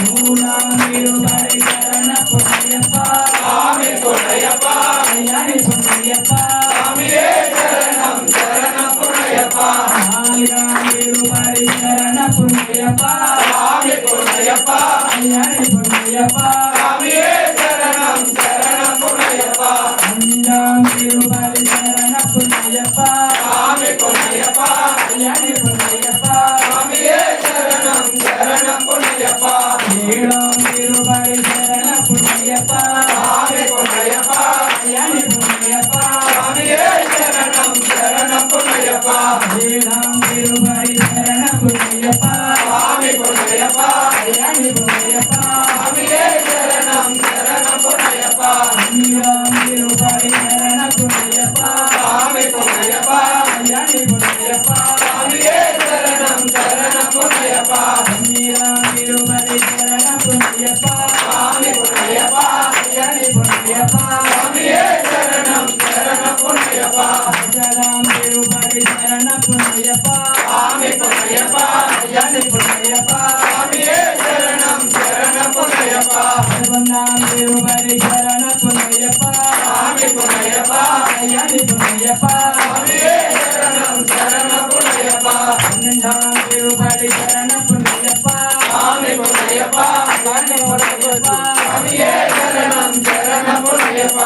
G: మూలం తిరుపతి శరణం పుణ్యప్ప. స్వామి పుణ్యప్ప అయ్యని పుణ్యప్ప. స్వామి శరణం శరణం పుణ్యప్ప. నాలుగం తిరుపతి శరణం పుణ్యప్ప. స్వామి పుణ్యప్ప అయ్యని పుణ్యప్ప. స్వామి శరణం శరణం పుణ్యప్ప. అంజం తిరుపతి శరణం పుణ్యప్ప. స్వామి పుణ్యప్ప అయ్యని పుణ్యప్ప. స్వామి శరణం శరణం పుణ్యప్ప. ఏడం తిరుపతి శరణం పుణ్యప్ప. స్వామి పుణ్యప్ప అయ్యని పుణ్యప్ప. స్వామి శరణం శరణం పుణ్యప్ప. ఏడం తిరుపతి శరణం పుణ్యప్ప. స్వామి పుణ్యప్ప అయ్యని పుణ్యప్ప. స్వామి శరణం శరణం పుణ్యప్ప. ఏడం తిరుపతి శరణం పుణ్యప్ప. స్వామి పుణ్యప్ప అయ్యని పుణ్యప్ప. స్వామి శరణం శరణం పుణ్యప్ప. ఏడం తిరుపతి శరణం పుణ్యప్ప. స్వామి పుణ్యప్ప అయ్యని పుణ్యప్ప. స్వామి శరణం శరణం పుణ్యప్ప. శరణం తిరుపతి శరణం పుణ్యప్ప. స్వామి పుణ్యప్ప అయ్యని పుణ్యప్ప. స్వామి శరణం శరణం పుణ్యప్ప. శరణం తిరుపతి శరణం పుణ్యప్ప. స్వామి పుణ్యప్ప అయ్యని పుణ్యప్ప. స్వామి శరణం శరణం పుణ్యప్ప. శరణం తిరుపతి శరణం పుణ్యప్ప. స్వామి పుణ్యప్ప అయ్యని పుణ్యప్ప. స్వామి శరణం శరణం పుణ్యప్ప.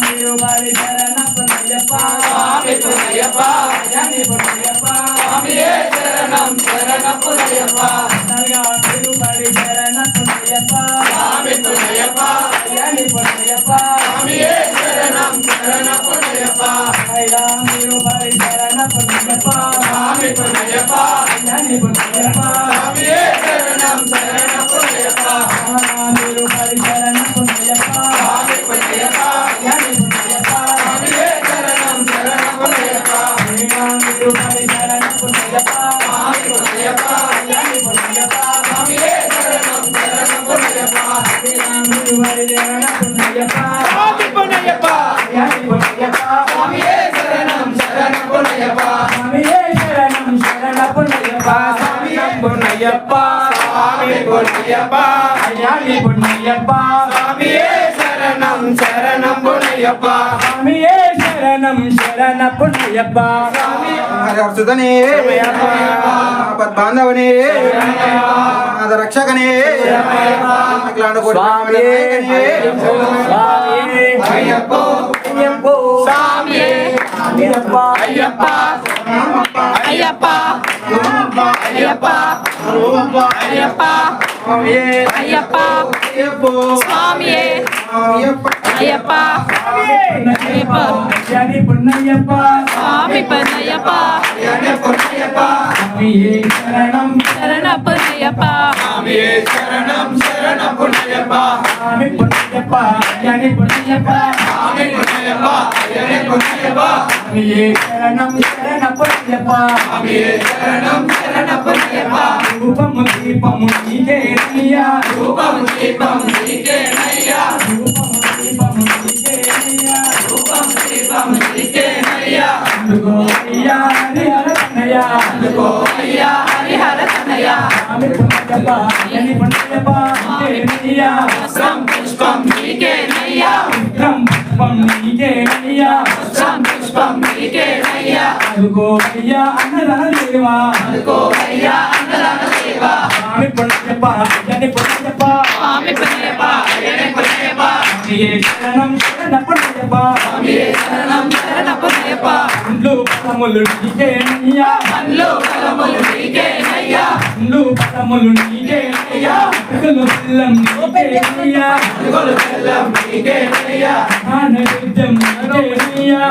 G: మీరు వారి శరణప్పయ్యప్ప స్వామి పునయ్యప్ప అయ్యాని పునయ్యప్ప స్వామియే శరణం శరణప్పయ్యప్ప మీరు వారి శరణప్పయ్యప్ప స్వామి పునయ్యప్ప అయ్యాని పునయ్యప్ప స్వామియే శరణం శరణప్పయ్యప్ప అయ్యా మీరు వారి శరణప్పయ్యప్ప స్వామి పునయ్యప్ప అయ్యాని పునయ్యప్ప స్వామియే శరణం శరణప్పయ్యప్ప మీరు వారి శరణప్పయ్యప్ప స్వామి పునయ్యప్ప అయ్యాని పునయ్యప్ప స్వామియే శరణం శరణప్పయ్యప్ప మీరు వారి శరణప్పయ్యప్ప స్వామి పునయ్యప్ప అయ్యాని పునయ్యప్ప స్వామియే శరణం శరణప్పయ్యప్ప మీరు వారి శరణప్పయ్యప్ప స్వామి పునయ్యప్ప అయ్యాని పునయ్యప్ప స్వామియే శరణం శరణప్పయ్యప్ప స్వామియే శరణం శరణప్పయ్యప్ప స్వామి పునయ్యప్ప స్వామి పునయ్యప్ప అయ్యాని పునయ్యప్ప స్వామియే శరణం శరణం పునయ్యప్ప స్వామియే శరణం శరణప్పయ్యప్ప స్వామి
F: హరివర్షుతనే పద్బాంధవనే నాద రక్షకనే అఖిలాండ కోటి నాయకనే
G: అయ్యప్ప స్వామియే అయ్యప్ప అయ్యప్ప అయ్యప్ప అయ్యప్ప అయ్యప్ప అయ్యప్ప స్వామియే అయ్యప్ప అయ్యప్ప పున్నయ్యప్ప స్వామి పున్నయ్యప్ప స్వామియే శరణం శరణప్పయ్యప్ప స్వామియే శరణం శరణప్పయ్యప్ప స్వామి పున్నయ్యప్ప అయ్యాని పున్నయ్యప్ప స్వామి పున్నయ్యప్ప అయ్యాని పున్నయ్యప్ప స్వామియే శరణం శరణప్పయ్యప్ప స్వామియే శరణం శరణప్పయ్యప్ప రూపము దీపము నీకేనయ్యా రూపము దీపము నీకేనయ్యా రూపము దీపము నీకేనయ్యా రూపము దీపము నీకేనయ్యా అందుకో అయ్యా హరిహర కన్నయ్య అందుకో అయ్యా హరిహర కన్నయ్య స్వామి పున్నయ్యప్ప అయ్యాని పున్నయ్యప్ప నీకేనయ్యా వస్త్రం పుష్పం నీకేనయ్యా వస్త్రం పుష్పం నీకేనయ్యా వస్త్రం పుష్పం నీకేనయ్యా అందుకో అయ్యా అన్నదాన దేవా అందుకో అయ్యా అన్నదాన దేవా స్వామి పున్నయ్యప్ప అయ్యాని పున్నయ్యప్ప స్వామి పున్నయ్యప్ప అయ్యాని పున్నయ్యప్ప స్వామియే శరణం శరణప్పయ్యప్ప స్వామియే శరణం శరణప్పయ్యప్ప ఇండ్లు పదములు నీకేనయ్యా ఇండ్లు పదములు నీకేనయ్యా ఇండ్లు పదములు నీకేనయ్యా అడుగులు బెల్లం నీకేనయ్యా అడుగులు బెల్లం నీకేనయ్యా నైవేద్యం నీకేనయ్యా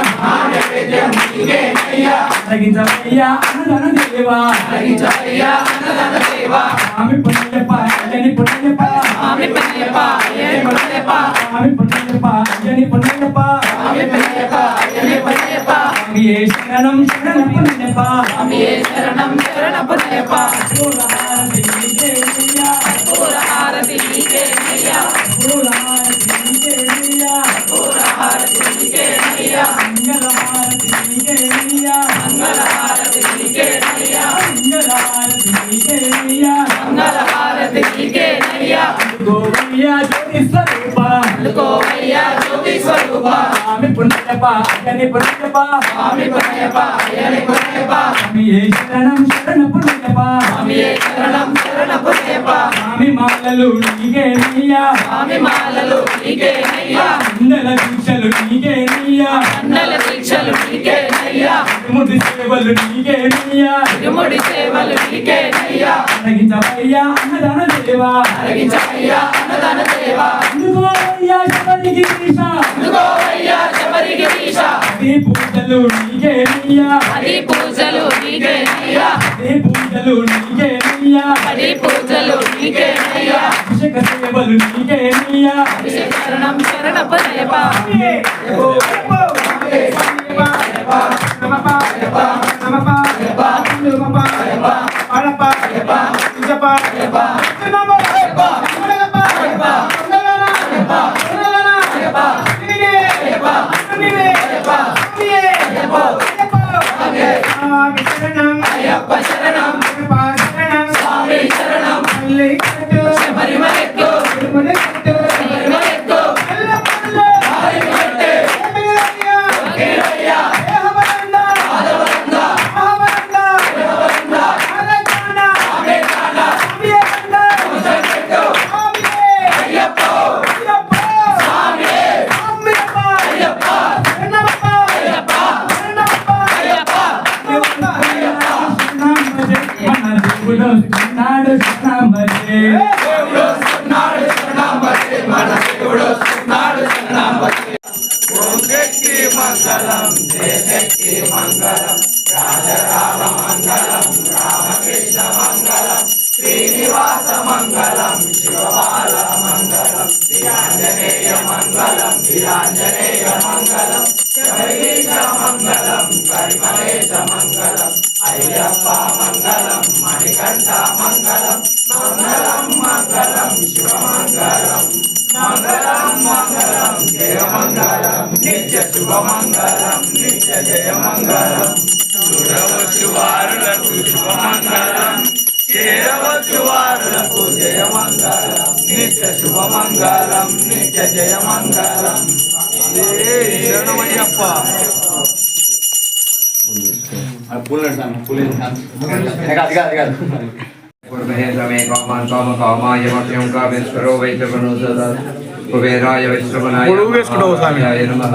G: నైవేద్యం నీకేనయ్యా తగించవయ్యా అన్నదాన దేవా తగించవయ్యా అన్నదాన దేవా స్వామి పున్నయ్యప్ప అయ్యాని పున్నయ్యప్ప స్వామి పున్నయ్యప్ప అయ్యాని పున్నయ్యప్ప స్వామి పున్నయ్యప్ప అయ్యాని పున్నయ్యప్ప స్వామి పున్నయ్యప్ప అయ్యాని పున్నయ్యప్ప స్వామియే శరణం శరణప్పయ్యప్ప స్వామియే శరణం శరణప్పయ్యప్ప పూలహారతి నీకేనయ్యా పూలహారతి నీకేనయ్యా పూలహారతి నీకేనయ్యా పూలహారతి నీకేనయ్యా మంగళహారతి నీకేనయ్యా మంగళహారతి నీకేనయ్యా మంగళహారతి నీకేనయ్యా మంగళహారతి నీకేనయ్యా గోవయ్యా జ్యోతి స్వరూప గోవయ్యా జ్యోతి స్వరూప స్వామి పున్నయ్యప్ప అయ్యాని పున్నయ్యప్ప స్వామి పున్నయ్యప్ప అయ్యాని పున్నయ్యప్ప స్వామియే శరణం శరణప్పయ్యప్ప స్వామియే శరణం శరణప్పయ్యప్ప స్వామి మాలలు నీకేనయ్యా స్వామి మాలలు నీకేనయ్యా అందల దీక్షలు నీకేనయ్యా అందల దీక్షలు నీకేనయ్యా తిరుముడి సేవలు నీకేనయ్యా తిరుముడి సేవలు నీకేనయ్యా అరగించవయ్యా అన్నదాన దేవా అరగించవయ్యా అన్నదాన దేవా అందుకో అయ్యా శబరిగిరీశ అందుకో అయ్యా శబరిగిరీశ ఈ పూజలు నీకేనయ్యా ఈ పూజలు నీకేనయ్యా ఈ పూజలు నీకేనయ్యా ఈ పూజలు నీకేనయ్యా అభిషేక సేవలు నీకేనయ్యా అభిషేక శరణం శరణప్పయ్యప్ప అయ్యప్ప శరణం స్వామి శరణం శబరిమలెక్కు శబరిమలెక్కు అయ్యప్ప
F: దేవుడు వస్తున్నాడు శరణాంబతే మన దేవుడు వస్తున్నాడు శరణాంబతే ఓం శక్తి మంగళం జయ శక్తి మంగళం రాజరామ మంగళం రామకృష్ణ మంగళం శ్రీనివాస మంగళం శివబాల మంగళం వీరాంజనేయ మంగళం వీరాంజనేయ మంగళం జగదీశ మంగళం పరిమళేశ మంగళం అయ్యప్ప మంగళం మణికంఠ మంగళం మంగళం మంగళం శివమంగళం మంగళం మంగళం జయ మంగళం నిత్య శుభమంగళం నిత్య జయ మంగళం చూడవచ్చు వారులకు శుభమంగళం చేరవచ్చు వారులకు జయ మంగళం నిత్య శుభమంగళం నిత్య జయ మంగళం శరణమయ్యప్ప
D: पूर्वहेतमे कामान् कामकामाय मह्यं कामेश्वरो वैश्रवणोदरा कुबेराय वैश्रवणाय नमः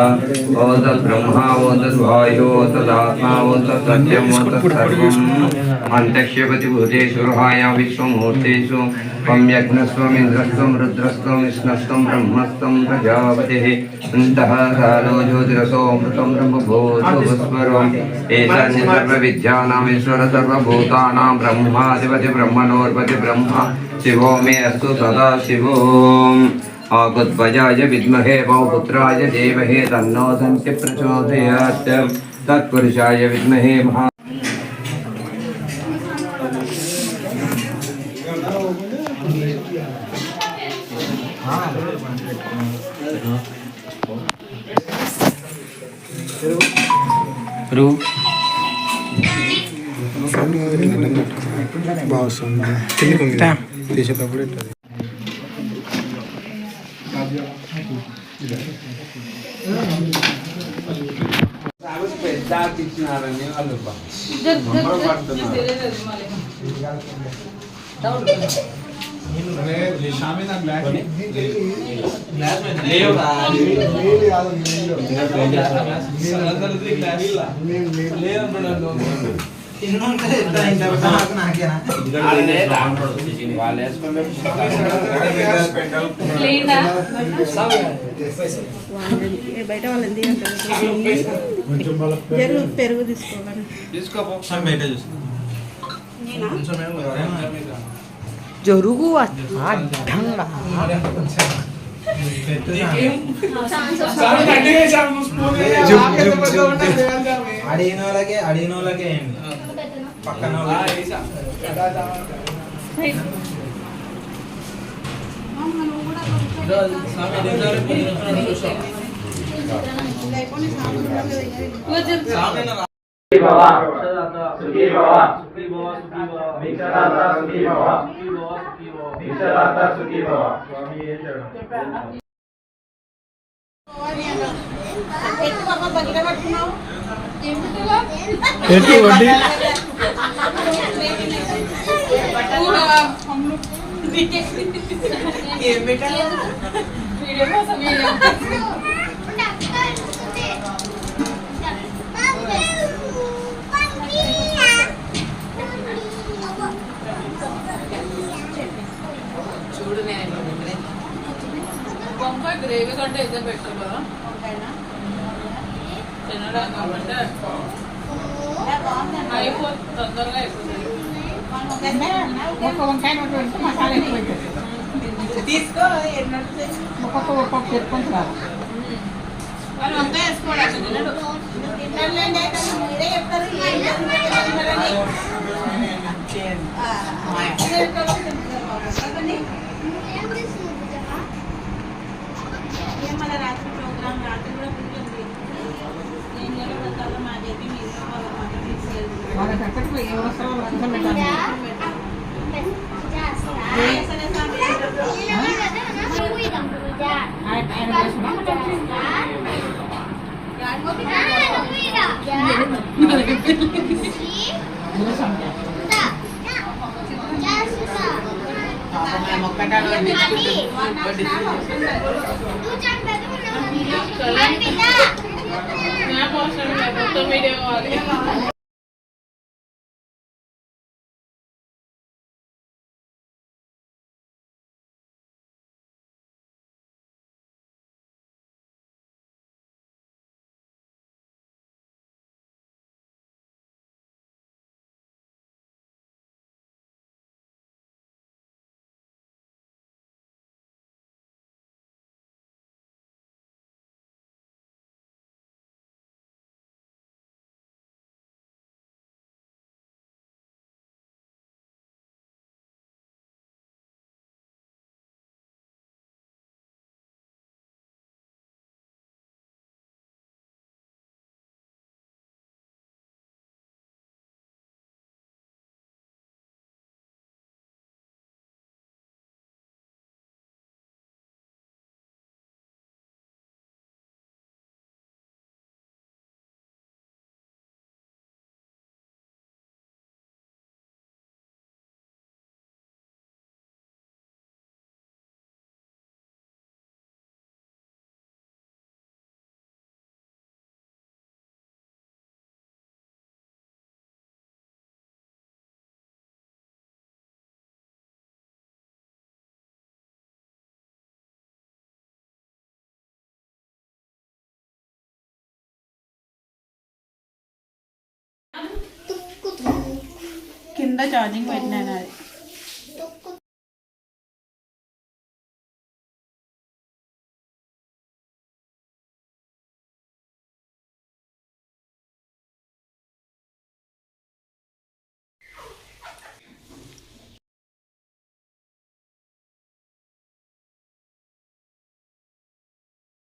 D: ॐ तद्ब्रह्मा ॐ तद्वायो तदात्मा ॐ तत्सत्यं ॐ तत्सर्वम् अन्तक्ष्यपति भूतेषु रुहाय विश्वमूर्तेषु त्वं यज्ञस्त्वम् इन्द्रस्त्वं रुद्रस्त्वं विष्णुस्त्वं ब्रह्मस्त्वं प्रजापतिः अन्तः कालो ज्योतिरसोऽमृतं ब्रह्मभूतोस्वरम् ईशान्य सर्वविद्यानाम् ईश्वर सर्वभूतानां ब्रह्माधिपति ब्रह्मणोऽर्पति ब्रह्मा शिवो मे अस्तु सदा शिवो आकुध्वजाय विद्महे भवपुत्राय धीमहि तन्नो दन्ति प्रचोदयात् तत्पुरुषाय विद्महे महा
F: తీసేటప్పుడు
E: పెద్ద ఇచ్చినారని వాళ్ళు
I: బయట వాళ్ళని పెరుగు తీసుకోవాలి
H: జరుగు అడ్డంగా
B: అడిగిన వాళ్ళకే పక్కన
A: చూడు నేను వంకాయ గ్రేవీ కంటే ఇదే పెట్టు కదా తినడం కాబట్టి అయిపోతుంది తొందరగా అయిపోతుంది
I: తీసుకో ఒక్కొక్క చెప్పుకుంటు వాళ్ళు వంకాయ వేసుకోవడానికి తినడు మీరే చెప్తారు మన రాత్రి ప్రోగ్రామ్ రాత్రి కూడా ఉంటుంది నేను కూడా మా చెప్పి మీరు
A: వీడియో
I: కింద ఛార్జింగ్ పెట్టినాను అది